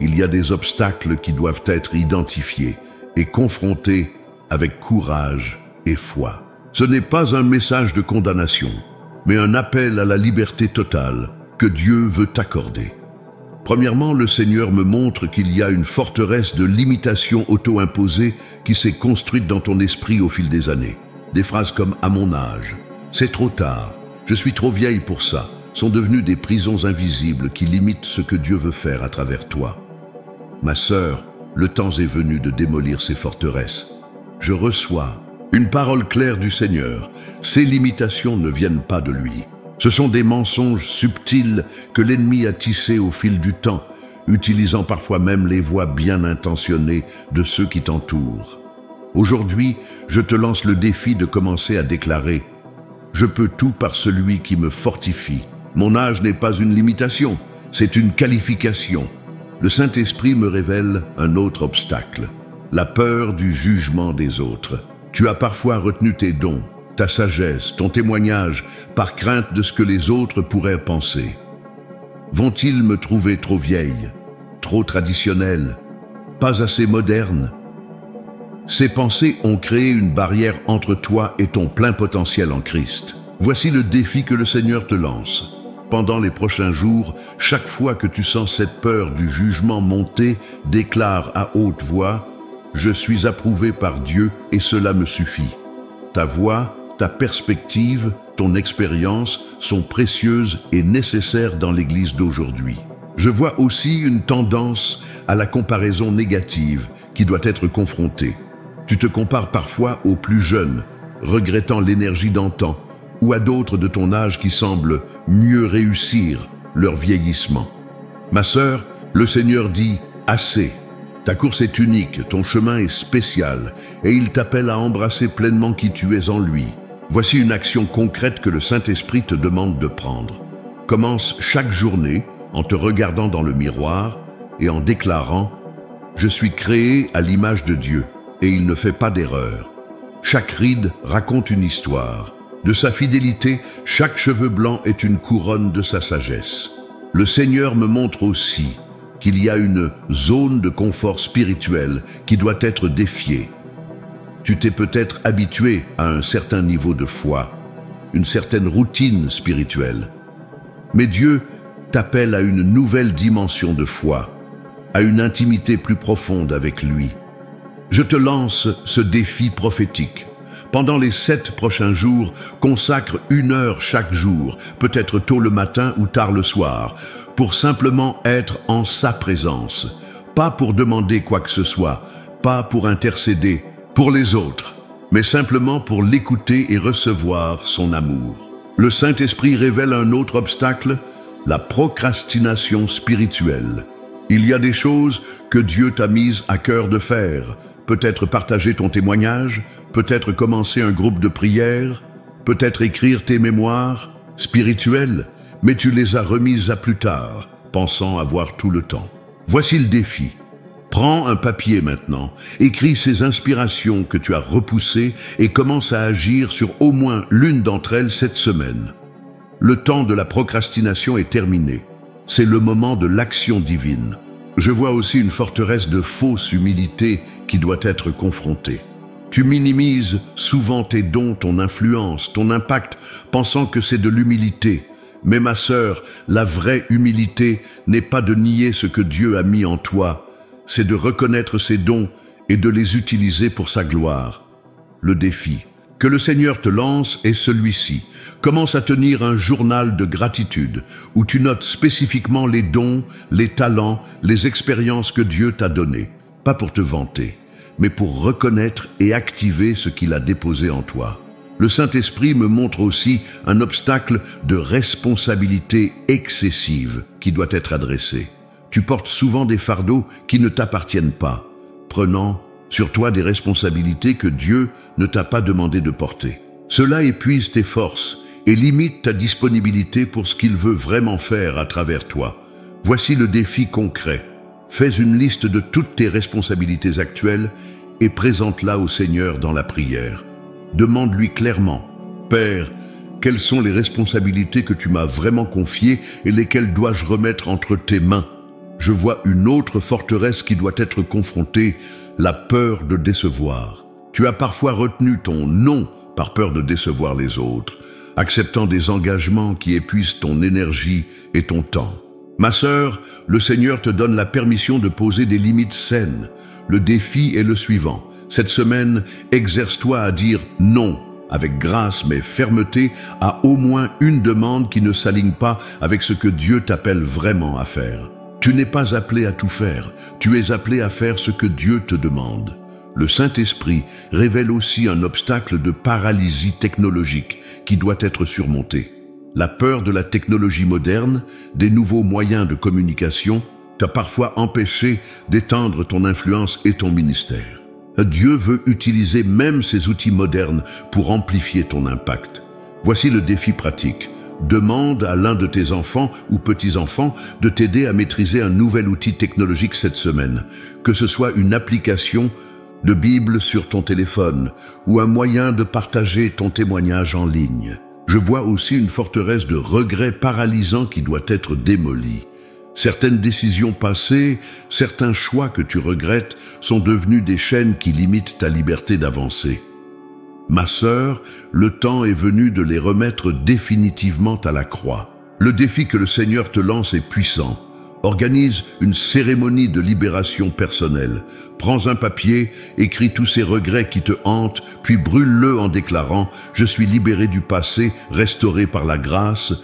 il y a des obstacles qui doivent être identifiés et confrontés avec courage et foi. Ce n'est pas un message de condamnation, mais un appel à la liberté totale que Dieu veut t'accorder. Premièrement, le Seigneur me montre qu'il y a une forteresse de limitation auto-imposée qui s'est construite dans ton esprit au fil des années. Des phrases comme « à mon âge »,« c'est trop tard »,« je suis trop vieille pour ça » sont devenues des prisons invisibles qui limitent ce que Dieu veut faire à travers toi. Ma sœur, le temps est venu de démolir ces forteresses. Je reçois une parole claire du Seigneur. Ces limitations ne viennent pas de lui. Ce sont des mensonges subtils que l'ennemi a tissés au fil du temps, utilisant parfois même les voix bien intentionnées de ceux qui t'entourent. Aujourd'hui, je te lance le défi de commencer à déclarer « Je peux tout par celui qui me fortifie ». Mon âge n'est pas une limitation, c'est une qualification. Le Saint-Esprit me révèle un autre obstacle, la peur du jugement des autres. Tu as parfois retenu tes dons, ta sagesse, ton témoignage, par crainte de ce que les autres pourraient penser. Vont-ils me trouver trop vieille, trop traditionnelle, pas assez moderne? Ces pensées ont créé une barrière entre toi et ton plein potentiel en Christ. Voici le défi que le Seigneur te lance. Pendant les prochains jours, chaque fois que tu sens cette peur du jugement monter, déclare à haute voix « Je suis approuvé par Dieu et cela me suffit ». Ta voix, ta perspective, ton expérience sont précieuses et nécessaires dans l'Église d'aujourd'hui. Je vois aussi une tendance à la comparaison négative qui doit être confrontée. Tu te compares parfois aux plus jeunes, regrettant l'énergie d'antan, ou à d'autres de ton âge qui semblent mieux réussir leur vieillissement. Ma sœur, le Seigneur dit « Assez ». Ta course est unique, ton chemin est spécial, et il t'appelle à embrasser pleinement qui tu es en lui. Voici une action concrète que le Saint-Esprit te demande de prendre. Commence chaque journée en te regardant dans le miroir et en déclarant « Je suis créé à l'image de Dieu, et il ne fait pas d'erreur. Chaque ride raconte une histoire. De sa fidélité, chaque cheveu blanc est une couronne de sa sagesse. Le Seigneur me montre aussi qu'il y a une zone de confort spirituel qui doit être défiée. Tu t'es peut-être habitué à un certain niveau de foi, une certaine routine spirituelle. Mais Dieu t'appelle à une nouvelle dimension de foi, à une intimité plus profonde avec lui. Je te lance ce défi prophétique. Pendant les 7 prochains jours, consacre 1 heure chaque jour, peut-être tôt le matin ou tard le soir, pour simplement être en sa présence. Pas pour demander quoi que ce soit, pas pour intercéder pour les autres, mais simplement pour l'écouter et recevoir son amour. Le Saint-Esprit révèle un autre obstacle, la procrastination spirituelle. Il y a des choses que Dieu t'a mises à cœur de faire, peut-être partager ton témoignage, peut-être commencer un groupe de prière, peut-être écrire tes mémoires spirituelles, mais tu les as remises à plus tard, pensant avoir tout le temps. Voici le défi. Prends un papier maintenant, écris ces inspirations que tu as repoussées et commence à agir sur au moins l'une d'entre elles cette semaine. Le temps de la procrastination est terminé. C'est le moment de l'action divine. Je vois aussi une forteresse de fausse humilité qui doit être confrontée. Tu minimises souvent tes dons, ton influence, ton impact, pensant que c'est de l'humilité. Mais ma sœur, la vraie humilité n'est pas de nier ce que Dieu a mis en toi, c'est de reconnaître ses dons et de les utiliser pour sa gloire. Le défi que le Seigneur te lance est celui-ci. Commence à tenir un journal de gratitude où tu notes spécifiquement les dons, les talents, les expériences que Dieu t'a données. Pas pour te vanter, mais pour reconnaître et activer ce qu'il a déposé en toi. Le Saint-Esprit me montre aussi un obstacle de responsabilité excessive qui doit être adressé. Tu portes souvent des fardeaux qui ne t'appartiennent pas, prenant sur toi des responsabilités que Dieu ne t'a pas demandé de porter. Cela épuise tes forces et limite ta disponibilité pour ce qu'il veut vraiment faire à travers toi. Voici le défi concret. Fais une liste de toutes tes responsabilités actuelles et présente-la au Seigneur dans la prière. Demande-lui clairement, « Père, quelles sont les responsabilités que tu m'as vraiment confiées et lesquelles dois-je remettre entre tes mains ?» Je vois une autre forteresse qui doit être confrontée, la peur de décevoir. Tu as parfois retenu ton non par peur de décevoir les autres, acceptant des engagements qui épuisent ton énergie et ton temps. Ma sœur, le Seigneur te donne la permission de poser des limites saines. Le défi est le suivant. Cette semaine, exerce-toi à dire non, avec grâce mais fermeté, à au moins une demande qui ne s'aligne pas avec ce que Dieu t'appelle vraiment à faire. Tu n'es pas appelé à tout faire, tu es appelé à faire ce que Dieu te demande. Le Saint-Esprit révèle aussi un obstacle de paralysie technologique qui doit être surmonté. La peur de la technologie moderne, des nouveaux moyens de communication, t'a parfois empêché d'étendre ton influence et ton ministère. Dieu veut utiliser même ces outils modernes pour amplifier ton impact. Voici le défi pratique. Demande à l'un de tes enfants ou petits-enfants de t'aider à maîtriser un nouvel outil technologique cette semaine, que ce soit une application de Bible sur ton téléphone ou un moyen de partager ton témoignage en ligne. Je vois aussi une forteresse de regrets paralysants qui doit être démolie. Certaines décisions passées, certains choix que tu regrettes sont devenus des chaînes qui limitent ta liberté d'avancer. Ma sœur, le temps est venu de les remettre définitivement à la croix. Le défi que le Seigneur te lance est puissant. Organise une cérémonie de libération personnelle. Prends un papier, écris tous ces regrets qui te hantent, puis brûle-le en déclarant « Je suis libéré du passé, restauré par la grâce,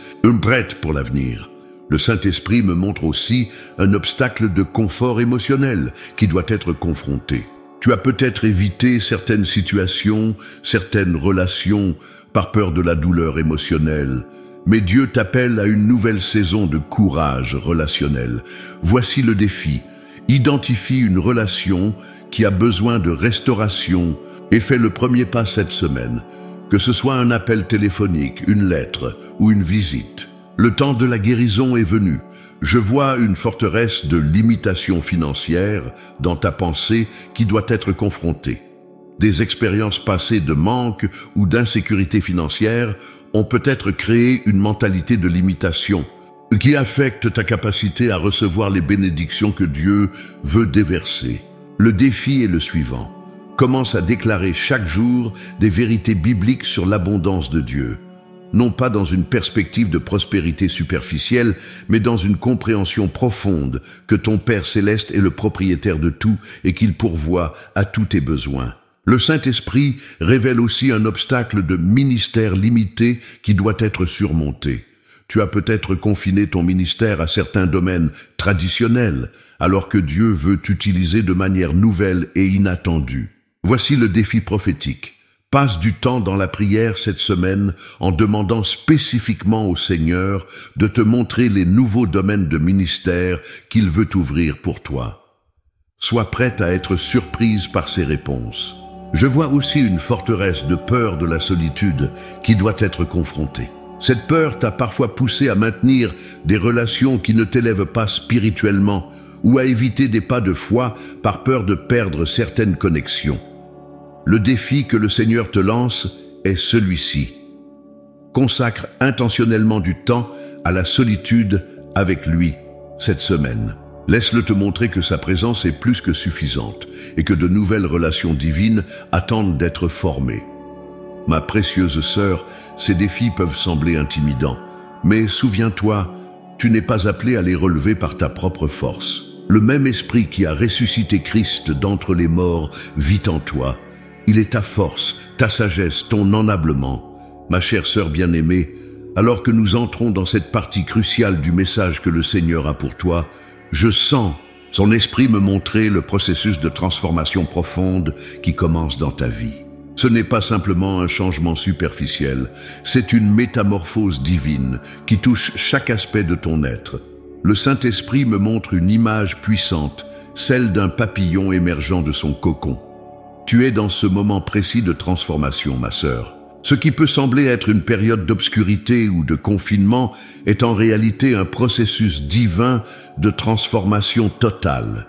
prête pour l'avenir ». Le Saint-Esprit me montre aussi un obstacle de confort émotionnel qui doit être confronté. Tu as peut-être évité certaines situations, certaines relations, par peur de la douleur émotionnelle. Mais Dieu t'appelle à une nouvelle saison de courage relationnel. Voici le défi. Identifie une relation qui a besoin de restauration et fais le premier pas cette semaine. Que ce soit un appel téléphonique, une lettre ou une visite. Le temps de la guérison est venu. Je vois une forteresse de limitation financière dans ta pensée qui doit être confrontée. Des expériences passées de manque ou d'insécurité financière ont peut-être créé une mentalité de limitation qui affecte ta capacité à recevoir les bénédictions que Dieu veut déverser. Le défi est le suivant. commence à déclarer chaque jour des vérités bibliques sur l'abondance de Dieu. Non pas dans une perspective de prospérité superficielle, mais dans une compréhension profonde que ton Père céleste est le propriétaire de tout et qu'il pourvoit à tous tes besoins. Le Saint-Esprit révèle aussi un obstacle de ministère limité qui doit être surmonté. Tu as peut-être confiné ton ministère à certains domaines traditionnels, alors que Dieu veut t'utiliser de manière nouvelle et inattendue. Voici le défi prophétique. Passe du temps dans la prière cette semaine en demandant spécifiquement au Seigneur de te montrer les nouveaux domaines de ministère qu'il veut ouvrir pour toi. Sois prête à être surprise par ses réponses. Je vois aussi une forteresse de peur de la solitude qui doit être confrontée. Cette peur t'a parfois poussé à maintenir des relations qui ne t'élèvent pas spirituellement ou à éviter des pas de foi par peur de perdre certaines connexions. Le défi que le Seigneur te lance est celui-ci. Consacre intentionnellement du temps à la solitude avec lui cette semaine. Laisse-le te montrer que sa présence est plus que suffisante et que de nouvelles relations divines attendent d'être formées. Ma précieuse sœur, ces défis peuvent sembler intimidants, mais souviens-toi, tu n'es pas appelé à les relever par ta propre force. Le même esprit qui a ressuscité Christ d'entre les morts vit en toi. Il est ta force, ta sagesse, ton ennablement. Ma chère sœur bien-aimée, alors que nous entrons dans cette partie cruciale du message que le Seigneur a pour toi, je sens son esprit me montrer le processus de transformation profonde qui commence dans ta vie. Ce n'est pas simplement un changement superficiel, c'est une métamorphose divine qui touche chaque aspect de ton être. Le Saint-Esprit me montre une image puissante, celle d'un papillon émergeant de son cocon. Tu es dans ce moment précis de transformation, ma sœur. Ce qui peut sembler être une période d'obscurité ou de confinement est en réalité un processus divin de transformation totale.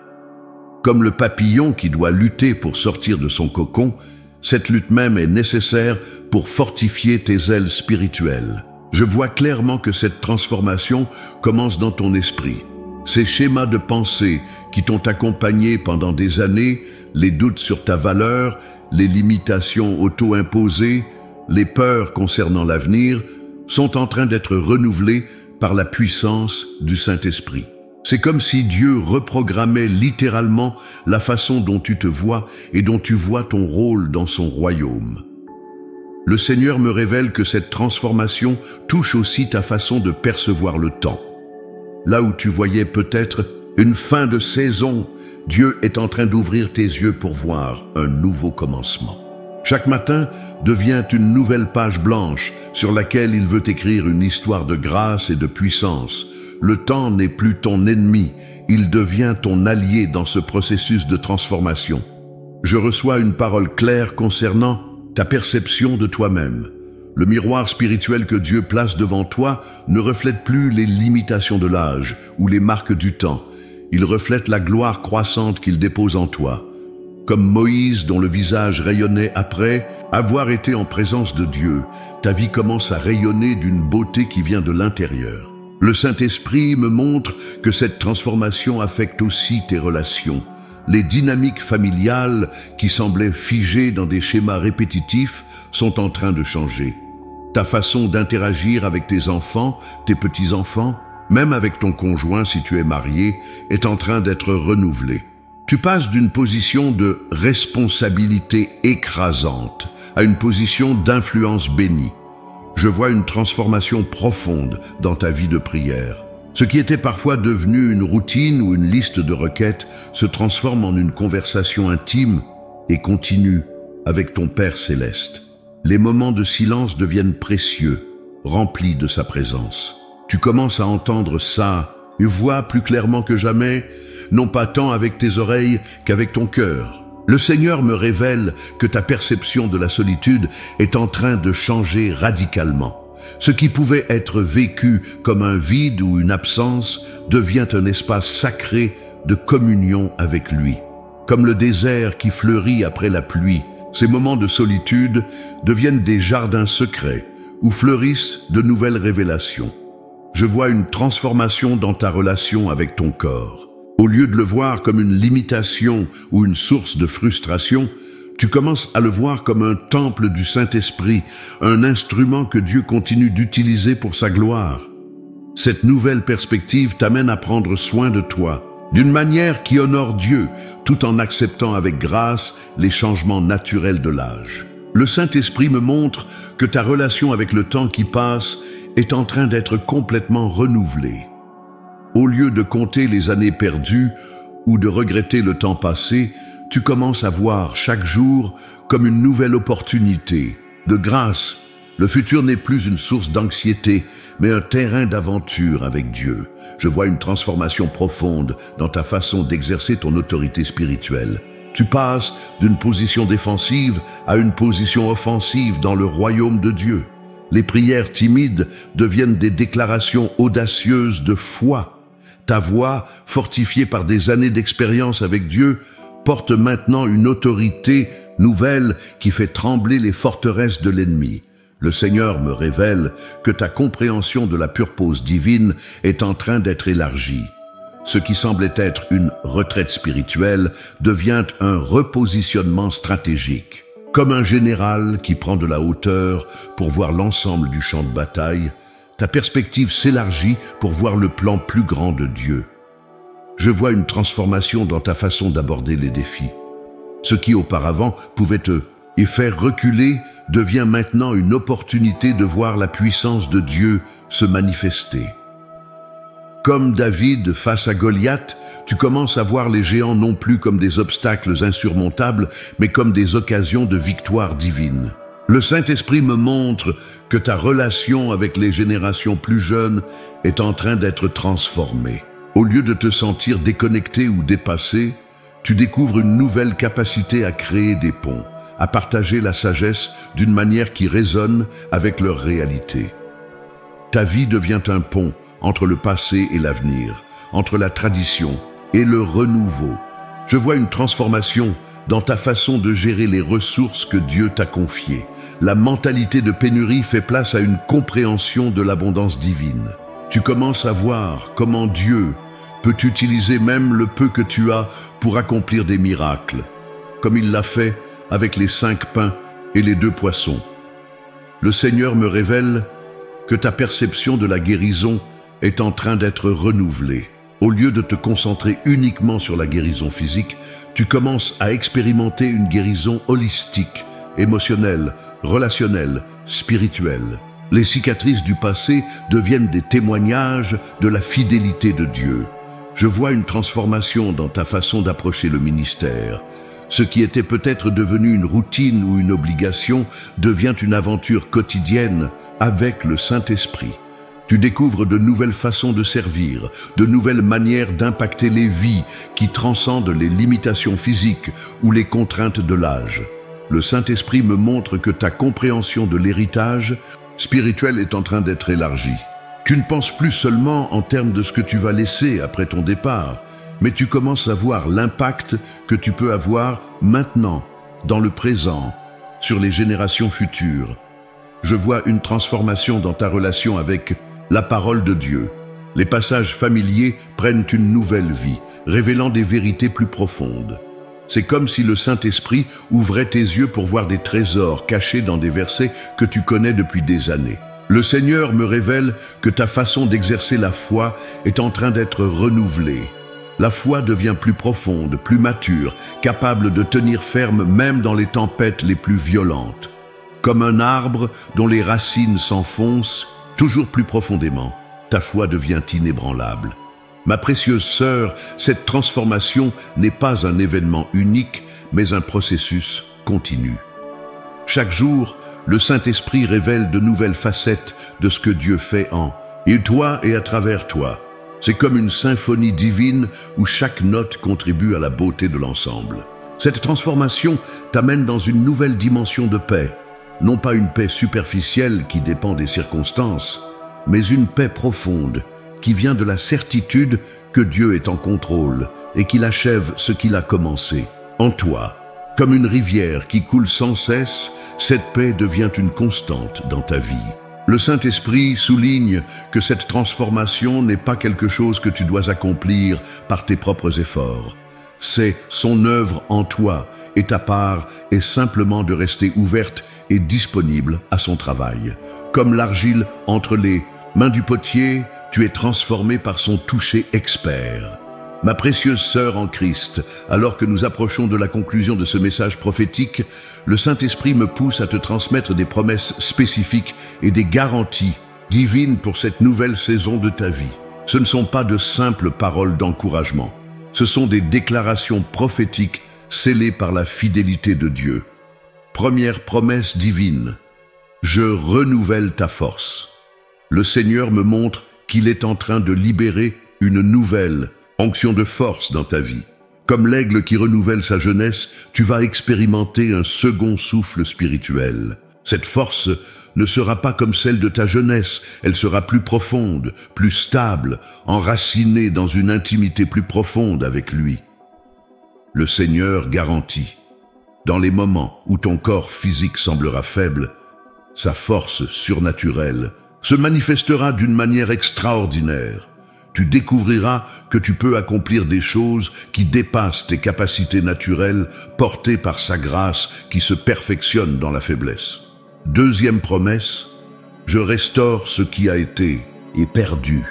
Comme le papillon qui doit lutter pour sortir de son cocon, cette lutte même est nécessaire pour fortifier tes ailes spirituelles. Je vois clairement que cette transformation commence dans ton esprit. Ces schémas de pensée qui t'ont accompagné pendant des années, les doutes sur ta valeur, les limitations auto-imposées, les peurs concernant l'avenir, sont en train d'être renouvelés par la puissance du Saint-Esprit. C'est comme si Dieu reprogrammait littéralement la façon dont tu te vois et dont tu vois ton rôle dans son royaume. Le Seigneur me révèle que cette transformation touche aussi ta façon de percevoir le temps. Là où tu voyais peut-être une fin de saison, Dieu est en train d'ouvrir tes yeux pour voir un nouveau commencement. Chaque matin devient une nouvelle page blanche sur laquelle il veut écrire une histoire de grâce et de puissance. Le temps n'est plus ton ennemi, il devient ton allié dans ce processus de transformation. Je reçois une parole claire concernant ta perception de toi-même. Le miroir spirituel que Dieu place devant toi ne reflète plus les limitations de l'âge ou les marques du temps. Il reflète la gloire croissante qu'il dépose en toi. Comme Moïse dont le visage rayonnait après avoir été en présence de Dieu, ta vie commence à rayonner d'une beauté qui vient de l'intérieur. Le Saint-Esprit me montre que cette transformation affecte aussi tes relations. Les dynamiques familiales qui semblaient figées dans des schémas répétitifs sont en train de changer. Ta façon d'interagir avec tes enfants, tes petits-enfants, même avec ton conjoint si tu es marié, est en train d'être renouvelée. Tu passes d'une position de responsabilité écrasante à une position d'influence bénie. Je vois une transformation profonde dans ta vie de prière. Ce qui était parfois devenu une routine ou une liste de requêtes se transforme en une conversation intime et continue avec ton Père céleste. Les moments de silence deviennent précieux, remplis de sa présence. Tu commences à entendre ça et vois plus clairement que jamais, non pas tant avec tes oreilles qu'avec ton cœur. Le Seigneur me révèle que ta perception de la solitude est en train de changer radicalement. Ce qui pouvait être vécu comme un vide ou une absence devient un espace sacré de communion avec lui. Comme le désert qui fleurit après la pluie, ces moments de solitude deviennent des jardins secrets où fleurissent de nouvelles révélations. Je vois une transformation dans ta relation avec ton corps. Au lieu de le voir comme une limitation ou une source de frustration, Tu commences à le voir comme un temple du Saint-Esprit, un instrument que Dieu continue d'utiliser pour sa gloire. Cette nouvelle perspective t'amène à prendre soin de toi, d'une manière qui honore Dieu, tout en acceptant avec grâce les changements naturels de l'âge. Le Saint-Esprit me montre que ta relation avec le temps qui passe est en train d'être complètement renouvelée. Au lieu de compter les années perdues ou de regretter le temps passé, tu commences à voir chaque jour comme une nouvelle opportunité. De grâce, le futur n'est plus une source d'anxiété, mais un terrain d'aventure avec Dieu. Je vois une transformation profonde dans ta façon d'exercer ton autorité spirituelle. Tu passes d'une position défensive à une position offensive dans le royaume de Dieu. Les prières timides deviennent des déclarations audacieuses de foi. Ta voix, fortifiée par des années d'expérience avec Dieu, porte maintenant une autorité nouvelle qui fait trembler les forteresses de l'ennemi. Le Seigneur me révèle que ta compréhension de la purpose divine est en train d'être élargie. Ce qui semblait être une retraite spirituelle devient un repositionnement stratégique. Comme un général qui prend de la hauteur pour voir l'ensemble du champ de bataille, ta perspective s'élargit pour voir le plan plus grand de Dieu. Je vois une transformation dans ta façon d'aborder les défis. Ce qui auparavant pouvait te faire reculer devient maintenant une opportunité de voir la puissance de Dieu se manifester. Comme David face à Goliath, tu commences à voir les géants non plus comme des obstacles insurmontables, mais comme des occasions de victoire divine. Le Saint-Esprit me montre que ta relation avec les générations plus jeunes est en train d'être transformée. Au lieu de te sentir déconnecté ou dépassé, tu découvres une nouvelle capacité à créer des ponts, à partager la sagesse d'une manière qui résonne avec leur réalité. Ta vie devient un pont entre le passé et l'avenir, entre la tradition et le renouveau. Je vois une transformation dans ta façon de gérer les ressources que Dieu t'a confiées. La mentalité de pénurie fait place à une compréhension de l'abondance divine. Tu commences à voir comment Dieu peut utiliser même le peu que tu as pour accomplir des miracles, comme il l'a fait avec les 5 pains et les 2 poissons. Le Seigneur me révèle que ta perception de la guérison est en train d'être renouvelée. Au lieu de te concentrer uniquement sur la guérison physique, tu commences à expérimenter une guérison holistique, émotionnelle, relationnelle, spirituelle. Les cicatrices du passé deviennent des témoignages de la fidélité de Dieu. Je vois une transformation dans ta façon d'approcher le ministère. Ce qui était peut-être devenu une routine ou une obligation devient une aventure quotidienne avec le Saint-Esprit. Tu découvres de nouvelles façons de servir, de nouvelles manières d'impacter les vies qui transcendent les limitations physiques ou les contraintes de l'âge. Le Saint-Esprit me montre que ta compréhension de l'héritage spirituel est en train d'être élargie. Tu ne penses plus seulement en termes de ce que tu vas laisser après ton départ, mais tu commences à voir l'impact que tu peux avoir maintenant, dans le présent, sur les générations futures. Je vois une transformation dans ta relation avec la parole de Dieu. Les passages familiers prennent une nouvelle vie, révélant des vérités plus profondes. C'est comme si le Saint-Esprit ouvrait tes yeux pour voir des trésors cachés dans des versets que tu connais depuis des années. Le Seigneur me révèle que ta façon d'exercer la foi est en train d'être renouvelée. La foi devient plus profonde, plus mature, capable de tenir ferme même dans les tempêtes les plus violentes. Comme un arbre dont les racines s'enfoncent toujours plus profondément, ta foi devient inébranlable. Ma précieuse sœur, cette transformation n'est pas un événement unique, mais un processus continu. Chaque jour, le Saint-Esprit révèle de nouvelles facettes de ce que Dieu fait en toi et à travers toi. C'est comme une symphonie divine où chaque note contribue à la beauté de l'ensemble. Cette transformation t'amène dans une nouvelle dimension de paix. Non pas une paix superficielle qui dépend des circonstances, mais une paix profonde qui vient de la certitude que Dieu est en contrôle et qu'il achève ce qu'il a commencé. En toi, comme une rivière qui coule sans cesse, cette paix devient une constante dans ta vie. Le Saint-Esprit souligne que cette transformation n'est pas quelque chose que tu dois accomplir par tes propres efforts. c'est son œuvre en toi, et ta part est simplement de rester ouverte et disponible à son travail. Comme l'argile entre les mains du potier, tu es transformé par son toucher expert. Ma précieuse sœur en Christ, alors que nous approchons de la conclusion de ce message prophétique, le Saint-Esprit me pousse à te transmettre des promesses spécifiques et des garanties divines pour cette nouvelle saison de ta vie. Ce ne sont pas de simples paroles d'encouragement. Ce sont des déclarations prophétiques scellées par la fidélité de Dieu. Première promesse divine. Je renouvelle ta force. Le Seigneur me montre qu'il est en train de libérer une nouvelle onction de force dans ta vie. Comme l'aigle qui renouvelle sa jeunesse, tu vas expérimenter un second souffle spirituel. Cette force ne sera pas comme celle de ta jeunesse, elle sera plus profonde, plus stable, enracinée dans une intimité plus profonde avec lui. Le Seigneur garantit, dans les moments où ton corps physique semblera faible, sa force surnaturelle se manifestera d'une manière extraordinaire. Tu découvriras que tu peux accomplir des choses qui dépassent tes capacités naturelles, portées par sa grâce qui se perfectionne dans la faiblesse. Deuxième promesse, je restaure ce qui a été et perdu.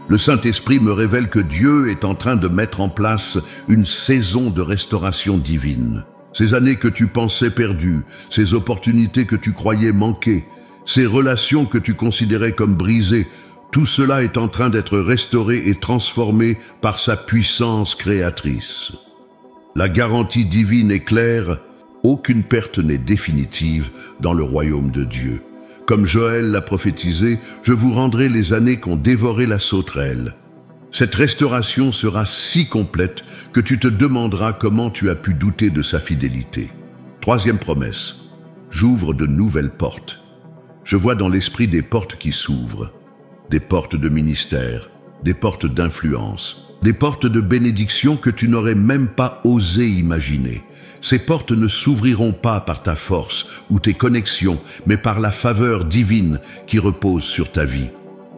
Le Saint-Esprit me révèle que Dieu est en train de mettre en place une saison de restauration divine. Ces années que tu pensais perdues, ces opportunités que tu croyais manquer, ces relations que tu considérais comme brisées, tout cela est en train d'être restauré et transformé par sa puissance créatrice. La garantie divine est claire, aucune perte n'est définitive dans le royaume de Dieu. Comme Joël l'a prophétisé, je vous rendrai les années qu'ont dévoré la sauterelle. Cette restauration sera si complète que tu te demanderas comment tu as pu douter de sa fidélité. Troisième promesse, j'ouvre de nouvelles portes. Je vois dans l'esprit des portes qui s'ouvrent. Des portes de ministère, des portes d'influence, des portes de bénédiction que tu n'aurais même pas osé imaginer. Ces portes ne s'ouvriront pas par ta force ou tes connexions, mais par la faveur divine qui repose sur ta vie.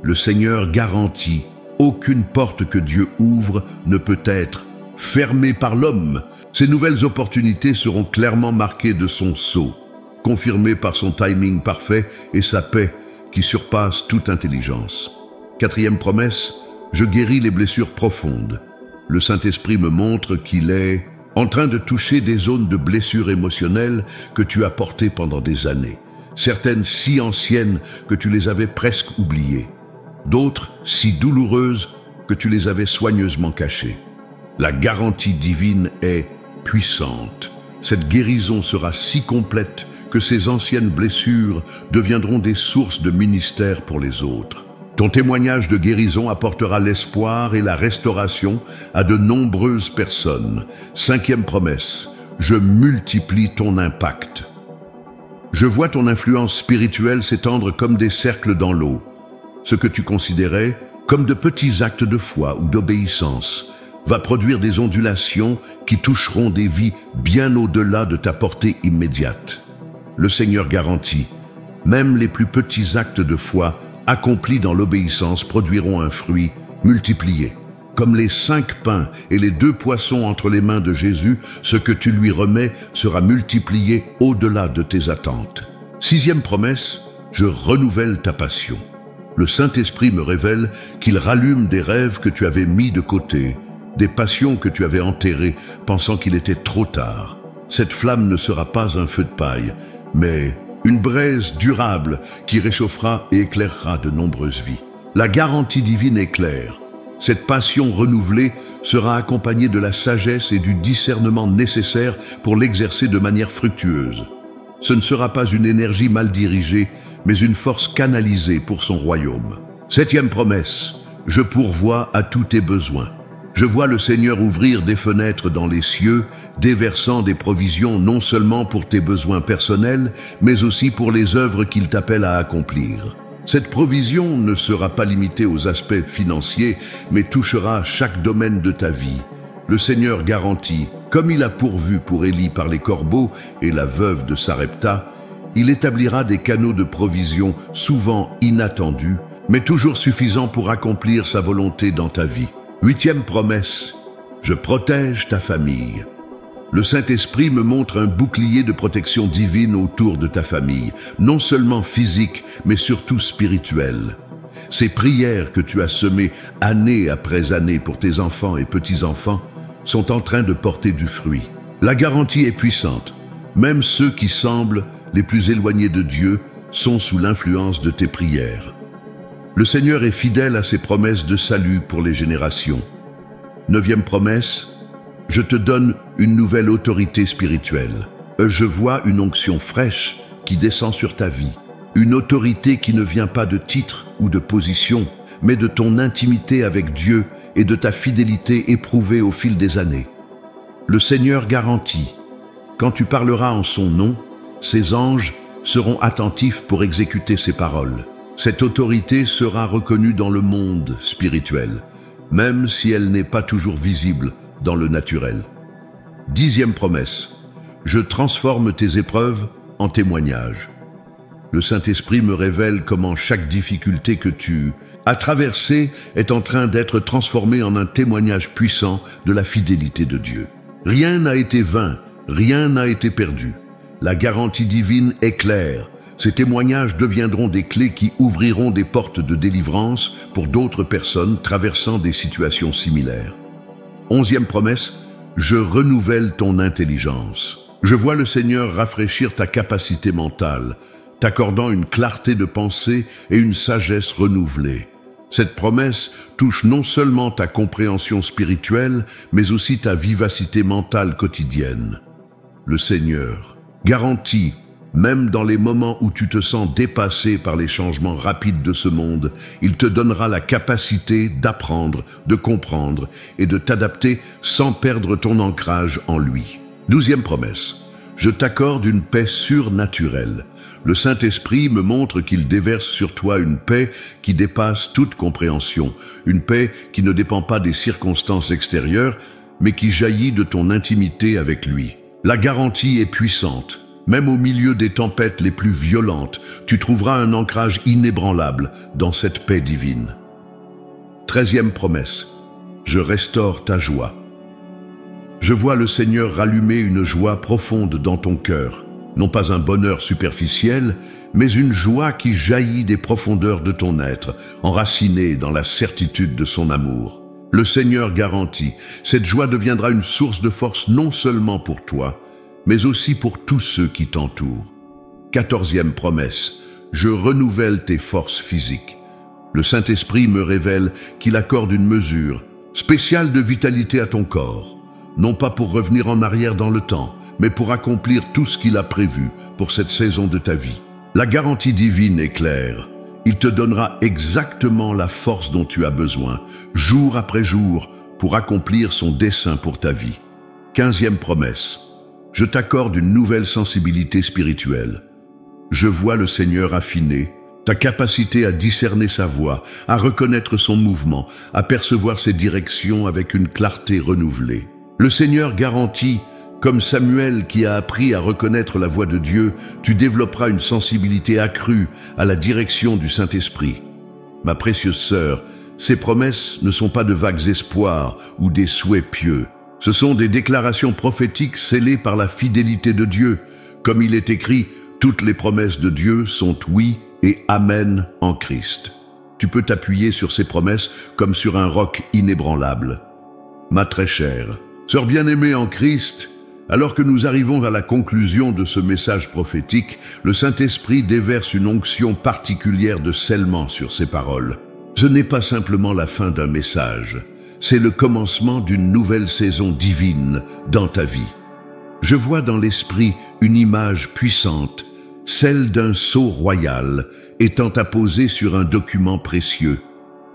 Le Seigneur garantit, aucune porte que Dieu ouvre ne peut être fermée par l'homme. Ces nouvelles opportunités seront clairement marquées de son sceau, confirmées par son timing parfait et sa paix qui surpasse toute intelligence. Quatrième promesse, je guéris les blessures profondes. Le Saint-Esprit me montre qu'il est en train de toucher des zones de blessures émotionnelles que tu as portées pendant des années. Certaines si anciennes que tu les avais presque oubliées. D'autres si douloureuses que tu les avais soigneusement cachées. La garantie divine est puissante. Cette guérison sera si complète que ces anciennes blessures deviendront des sources de ministère pour les autres. Ton témoignage de guérison apportera l'espoir et la restauration à de nombreuses personnes. Cinquième promesse, je multiplie ton impact. Je vois ton influence spirituelle s'étendre comme des cercles dans l'eau. Ce que tu considérais comme de petits actes de foi ou d'obéissance va produire des ondulations qui toucheront des vies bien au-delà de ta portée immédiate. Le Seigneur garantit, même les plus petits actes de foi accomplis dans l'obéissance produiront un fruit multiplié. Comme les 5 pains et les 2 poissons entre les mains de Jésus, ce que tu lui remets sera multiplié au-delà de tes attentes. Sixième promesse, je renouvelle ta passion. Le Saint-Esprit me révèle qu'il rallume des rêves que tu avais mis de côté, des passions que tu avais enterrées, pensant qu'il était trop tard. Cette flamme ne sera pas un feu de paille, mais une braise durable qui réchauffera et éclairera de nombreuses vies. La garantie divine est claire. Cette passion renouvelée sera accompagnée de la sagesse et du discernement nécessaires pour l'exercer de manière fructueuse. Ce ne sera pas une énergie mal dirigée, mais une force canalisée pour son royaume. Septième promesse, je pourvois à tous tes besoins. Je vois le Seigneur ouvrir des fenêtres dans les cieux, déversant des provisions non seulement pour tes besoins personnels, mais aussi pour les œuvres qu'il t'appelle à accomplir. Cette provision ne sera pas limitée aux aspects financiers, mais touchera chaque domaine de ta vie. Le Seigneur garantit, comme il a pourvu pour Élie par les corbeaux et la veuve de Sarepta, il établira des canaux de provision souvent inattendus, mais toujours suffisants pour accomplir sa volonté dans ta vie. Huitième promesse, Je protège ta famille. Le Saint-Esprit me montre un bouclier de protection divine autour de ta famille, non seulement physique, mais surtout spirituelle. Ces prières que tu as semées année après année pour tes enfants et petits-enfants sont en train de porter du fruit. La garantie est puissante. Même ceux qui semblent les plus éloignés de Dieu sont sous l'influence de tes prières. Le Seigneur est fidèle à ses promesses de salut pour les générations. 9e promesse, je te donne une nouvelle autorité spirituelle. Je vois une onction fraîche qui descend sur ta vie. Une autorité qui ne vient pas de titre ou de position, mais de ton intimité avec Dieu et de ta fidélité éprouvée au fil des années. Le Seigneur garantit, quand tu parleras en son nom, ses anges seront attentifs pour exécuter ses paroles. Cette autorité sera reconnue dans le monde spirituel, même si elle n'est pas toujours visible dans le naturel. 10e promesse, je transforme tes épreuves en témoignages. Le Saint-Esprit me révèle comment chaque difficulté que tu as traversée est en train d'être transformée en un témoignage puissant de la fidélité de Dieu. Rien n'a été vain, rien n'a été perdu. La garantie divine est claire. Ces témoignages deviendront des clés qui ouvriront des portes de délivrance pour d'autres personnes traversant des situations similaires. 11e promesse, je renouvelle ton intelligence. Je vois le Seigneur rafraîchir ta capacité mentale, t'accordant une clarté de pensée et une sagesse renouvelée. Cette promesse touche non seulement ta compréhension spirituelle, mais aussi ta vivacité mentale quotidienne. Le Seigneur garantit, même dans les moments où tu te sens dépassé par les changements rapides de ce monde, il te donnera la capacité d'apprendre, de comprendre et de t'adapter sans perdre ton ancrage en lui. 12e promesse. Je t'accorde une paix surnaturelle. Le Saint-Esprit me montre qu'il déverse sur toi une paix qui dépasse toute compréhension, une paix qui ne dépend pas des circonstances extérieures, mais qui jaillit de ton intimité avec lui. La garantie est puissante. Même au milieu des tempêtes les plus violentes, tu trouveras un ancrage inébranlable dans cette paix divine. 13e promesse. Je restaure ta joie. Je vois le Seigneur rallumer une joie profonde dans ton cœur. Non pas un bonheur superficiel, mais une joie qui jaillit des profondeurs de ton être, enracinée dans la certitude de son amour. Le Seigneur garantit, cette joie deviendra une source de force non seulement pour toi, mais aussi pour tous ceux qui t'entourent. 14e promesse, je renouvelle tes forces physiques. Le Saint-Esprit me révèle qu'il accorde une mesure spéciale de vitalité à ton corps, non pas pour revenir en arrière dans le temps, mais pour accomplir tout ce qu'il a prévu pour cette saison de ta vie. La garantie divine est claire. Il te donnera exactement la force dont tu as besoin, jour après jour, pour accomplir son dessein pour ta vie. 15e promesse. Je t'accorde une nouvelle sensibilité spirituelle. Je vois le Seigneur affiner ta capacité à discerner sa voix, à reconnaître son mouvement, à percevoir ses directions avec une clarté renouvelée. Le Seigneur garantit, comme Samuel qui a appris à reconnaître la voix de Dieu, tu développeras une sensibilité accrue à la direction du Saint-Esprit. Ma précieuse sœur, ces promesses ne sont pas de vagues espoirs ou des souhaits pieux. Ce sont des déclarations prophétiques scellées par la fidélité de Dieu. Comme il est écrit, toutes les promesses de Dieu sont oui et amen en Christ. Tu peux t'appuyer sur ces promesses comme sur un roc inébranlable. Ma très chère, sœur bien-aimée en Christ, alors que nous arrivons à la conclusion de ce message prophétique, le Saint-Esprit déverse une onction particulière de scellement sur ces paroles. Ce n'est pas simplement la fin d'un message. C'est le commencement d'une nouvelle saison divine dans ta vie. Je vois dans l'esprit une image puissante, celle d'un sceau royal étant apposé sur un document précieux.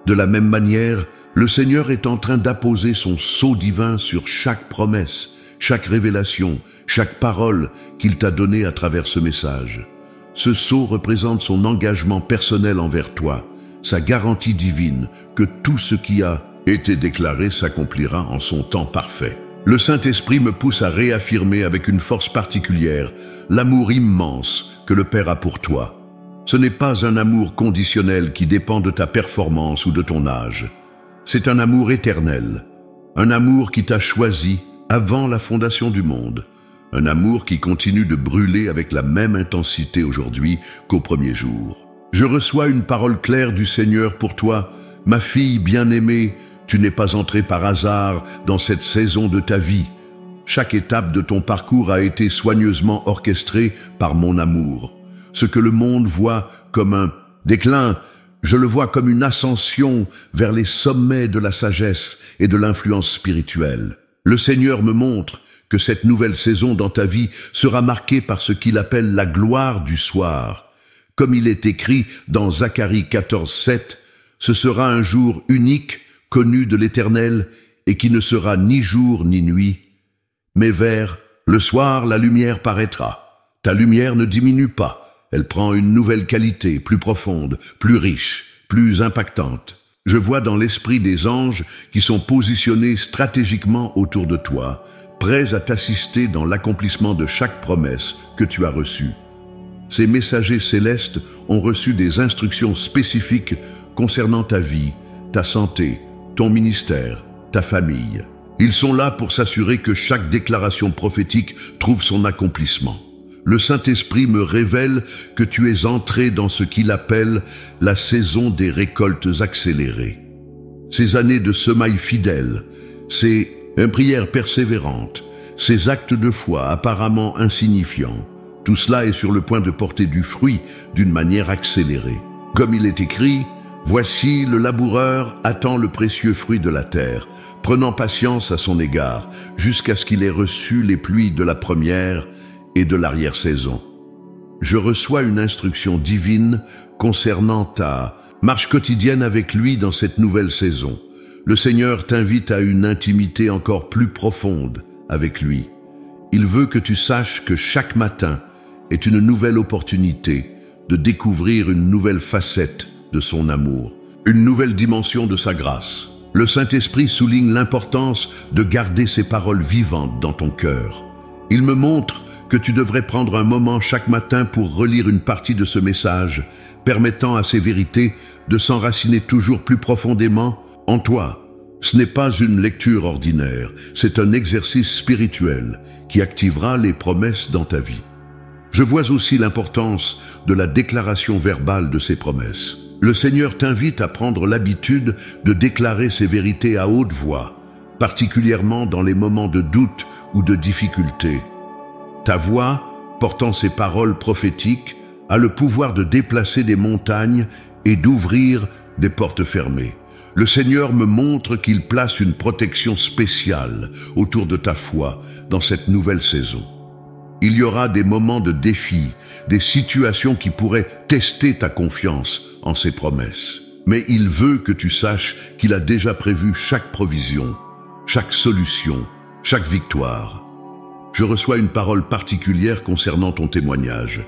De la même manière, le Seigneur est en train d'apposer son sceau divin sur chaque promesse, chaque révélation, chaque parole qu'il t'a donnée à travers ce message. Ce sceau représente son engagement personnel envers toi, sa garantie divine que tout ce qui a été déclaré s'accomplira en son temps parfait. Le Saint-Esprit me pousse à réaffirmer avec une force particulière l'amour immense que le Père a pour toi. Ce n'est pas un amour conditionnel qui dépend de ta performance ou de ton âge. C'est un amour éternel. Un amour qui t'a choisi avant la fondation du monde. Un amour qui continue de brûler avec la même intensité aujourd'hui qu'au premier jour. Je reçois une parole claire du Seigneur pour toi. Ma fille bien-aimée, tu n'es pas entrée par hasard dans cette saison de ta vie. Chaque étape de ton parcours a été soigneusement orchestrée par mon amour. Ce que le monde voit comme un déclin, je le vois comme une ascension vers les sommets de la sagesse et de l'influence spirituelle. Le Seigneur me montre que cette nouvelle saison dans ta vie sera marquée par ce qu'il appelle la gloire du soir. Comme il est écrit dans Zacharie 14:7, ce sera un jour unique, connu de l'Éternel, et qui ne sera ni jour ni nuit. Mais vers le soir, la lumière paraîtra. Ta lumière ne diminue pas, elle prend une nouvelle qualité, plus profonde, plus riche, plus impactante. Je vois dans l'esprit des anges qui sont positionnés stratégiquement autour de toi, prêts à t'assister dans l'accomplissement de chaque promesse que tu as reçue. Ces messagers célestes ont reçu des instructions spécifiques concernant ta vie, ta santé, ton ministère, ta famille. Ils sont là pour s'assurer que chaque déclaration prophétique trouve son accomplissement. Le Saint-Esprit me révèle que tu es entré dans ce qu'il appelle la saison des récoltes accélérées. Ces années de semailles fidèles, ces prières persévérantes, ces actes de foi apparemment insignifiants, tout cela est sur le point de porter du fruit d'une manière accélérée. Comme il est écrit, « Voici le laboureur attend le précieux fruit de la terre, prenant patience à son égard, jusqu'à ce qu'il ait reçu les pluies de la première et de l'arrière-saison. » Je reçois une instruction divine concernant ta marche quotidienne avec lui dans cette nouvelle saison. Le Seigneur t'invite à une intimité encore plus profonde avec lui. Il veut que tu saches que chaque matin est une nouvelle opportunité de découvrir une nouvelle facette de son amour, une nouvelle dimension de sa grâce. Le Saint-Esprit souligne l'importance de garder ces paroles vivantes dans ton cœur. Il me montre que tu devrais prendre un moment chaque matin pour relire une partie de ce message, permettant à ces vérités de s'enraciner toujours plus profondément en toi. Ce n'est pas une lecture ordinaire, c'est un exercice spirituel qui activera les promesses dans ta vie. Je vois aussi l'importance de la déclaration verbale de ces promesses. Le Seigneur t'invite à prendre l'habitude de déclarer ces vérités à haute voix, particulièrement dans les moments de doute ou de difficulté. Ta voix, portant ces paroles prophétiques, a le pouvoir de déplacer des montagnes et d'ouvrir des portes fermées. Le Seigneur me montre qu'il place une protection spéciale autour de ta foi dans cette nouvelle saison. Il y aura des moments de défi, des situations qui pourraient tester ta confiance en ses promesses. Mais il veut que tu saches qu'il a déjà prévu chaque provision, chaque solution, chaque victoire. Je reçois une parole particulière concernant ton témoignage.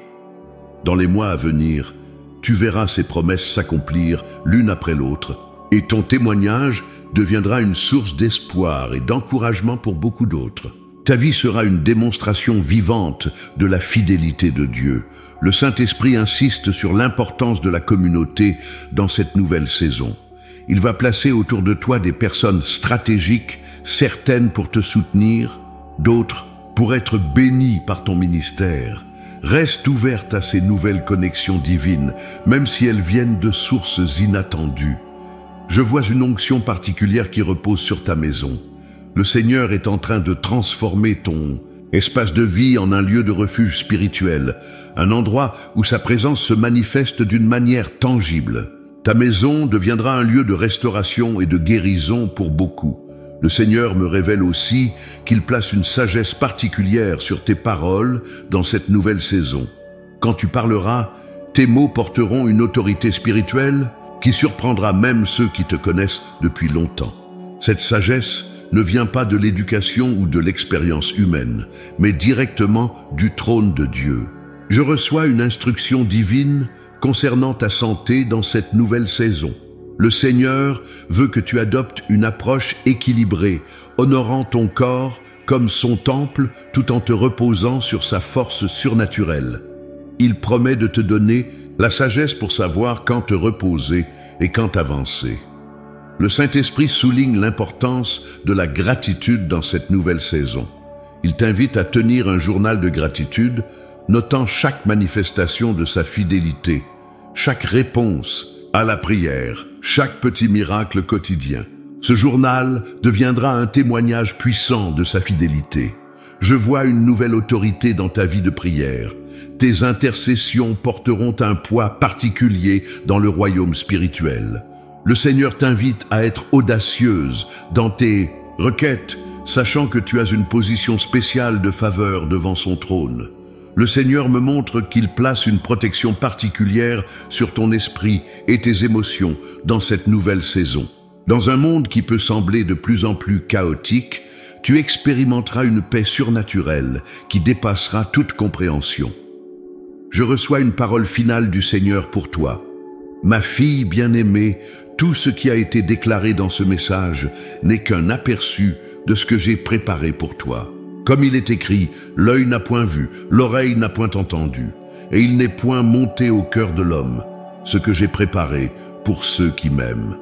Dans les mois à venir, tu verras ces promesses s'accomplir l'une après l'autre, et ton témoignage deviendra une source d'espoir et d'encouragement pour beaucoup d'autres. Ta vie sera une démonstration vivante de la fidélité de Dieu. Le Saint-Esprit insiste sur l'importance de la communauté dans cette nouvelle saison. Il va placer autour de toi des personnes stratégiques, certaines pour te soutenir, d'autres pour être bénies par ton ministère. Reste ouverte à ces nouvelles connexions divines, même si elles viennent de sources inattendues. Je vois une onction particulière qui repose sur ta maison. Le Seigneur est en train de transformer ton espace de vie en un lieu de refuge spirituel, un endroit où sa présence se manifeste d'une manière tangible. Ta maison deviendra un lieu de restauration et de guérison pour beaucoup. Le Seigneur me révèle aussi qu'il place une sagesse particulière sur tes paroles dans cette nouvelle saison. Quand tu parleras, tes mots porteront une autorité spirituelle qui surprendra même ceux qui te connaissent depuis longtemps. Cette sagesse ne vient pas de l'éducation ou de l'expérience humaine, mais directement du trône de Dieu. Je reçois une instruction divine concernant ta santé dans cette nouvelle saison. Le Seigneur veut que tu adoptes une approche équilibrée, honorant ton corps comme son temple tout en te reposant sur sa force surnaturelle. Il promet de te donner la sagesse pour savoir quand te reposer et quand avancer. Le Saint-Esprit souligne l'importance de la gratitude dans cette nouvelle saison. Il t'invite à tenir un journal de gratitude, notant chaque manifestation de sa fidélité, chaque réponse à la prière, chaque petit miracle quotidien. Ce journal deviendra un témoignage puissant de sa fidélité. Je vois une nouvelle autorité dans ta vie de prière. Tes intercessions porteront un poids particulier dans le royaume spirituel. Le Seigneur t'invite à être audacieuse dans tes requêtes, sachant que tu as une position spéciale de faveur devant son trône. Le Seigneur me montre qu'il place une protection particulière sur ton esprit et tes émotions dans cette nouvelle saison. Dans un monde qui peut sembler de plus en plus chaotique, tu expérimenteras une paix surnaturelle qui dépassera toute compréhension. Je reçois une parole finale du Seigneur pour toi. Ma fille bien-aimée, tout ce qui a été déclaré dans ce message n'est qu'un aperçu de ce que j'ai préparé pour toi. Comme il est écrit, l'œil n'a point vu, l'oreille n'a point entendu, et il n'est point monté au cœur de l'homme, ce que j'ai préparé pour ceux qui m'aiment.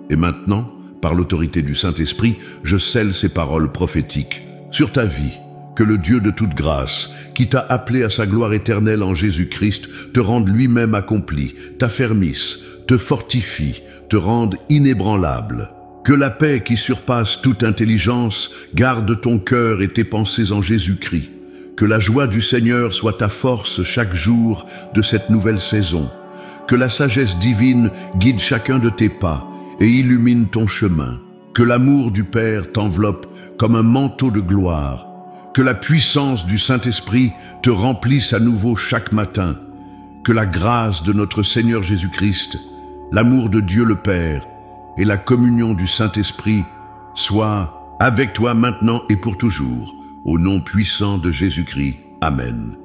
Et maintenant, par l'autorité du Saint-Esprit, je scelle ces paroles prophétiques sur ta vie. Que le Dieu de toute grâce, qui t'a appelé à sa gloire éternelle en Jésus-Christ, te rende lui-même accompli, t'affermisse, te fortifie, te rende inébranlable. Que la paix qui surpasse toute intelligence garde ton cœur et tes pensées en Jésus-Christ. Que la joie du Seigneur soit ta force chaque jour de cette nouvelle saison. Que la sagesse divine guide chacun de tes pas et illumine ton chemin. Que l'amour du Père t'enveloppe comme un manteau de gloire. Que la puissance du Saint-Esprit te remplisse à nouveau chaque matin. Que la grâce de notre Seigneur Jésus-Christ, l'amour de Dieu le Père et la communion du Saint-Esprit soient avec toi maintenant et pour toujours. Au nom puissant de Jésus-Christ. Amen.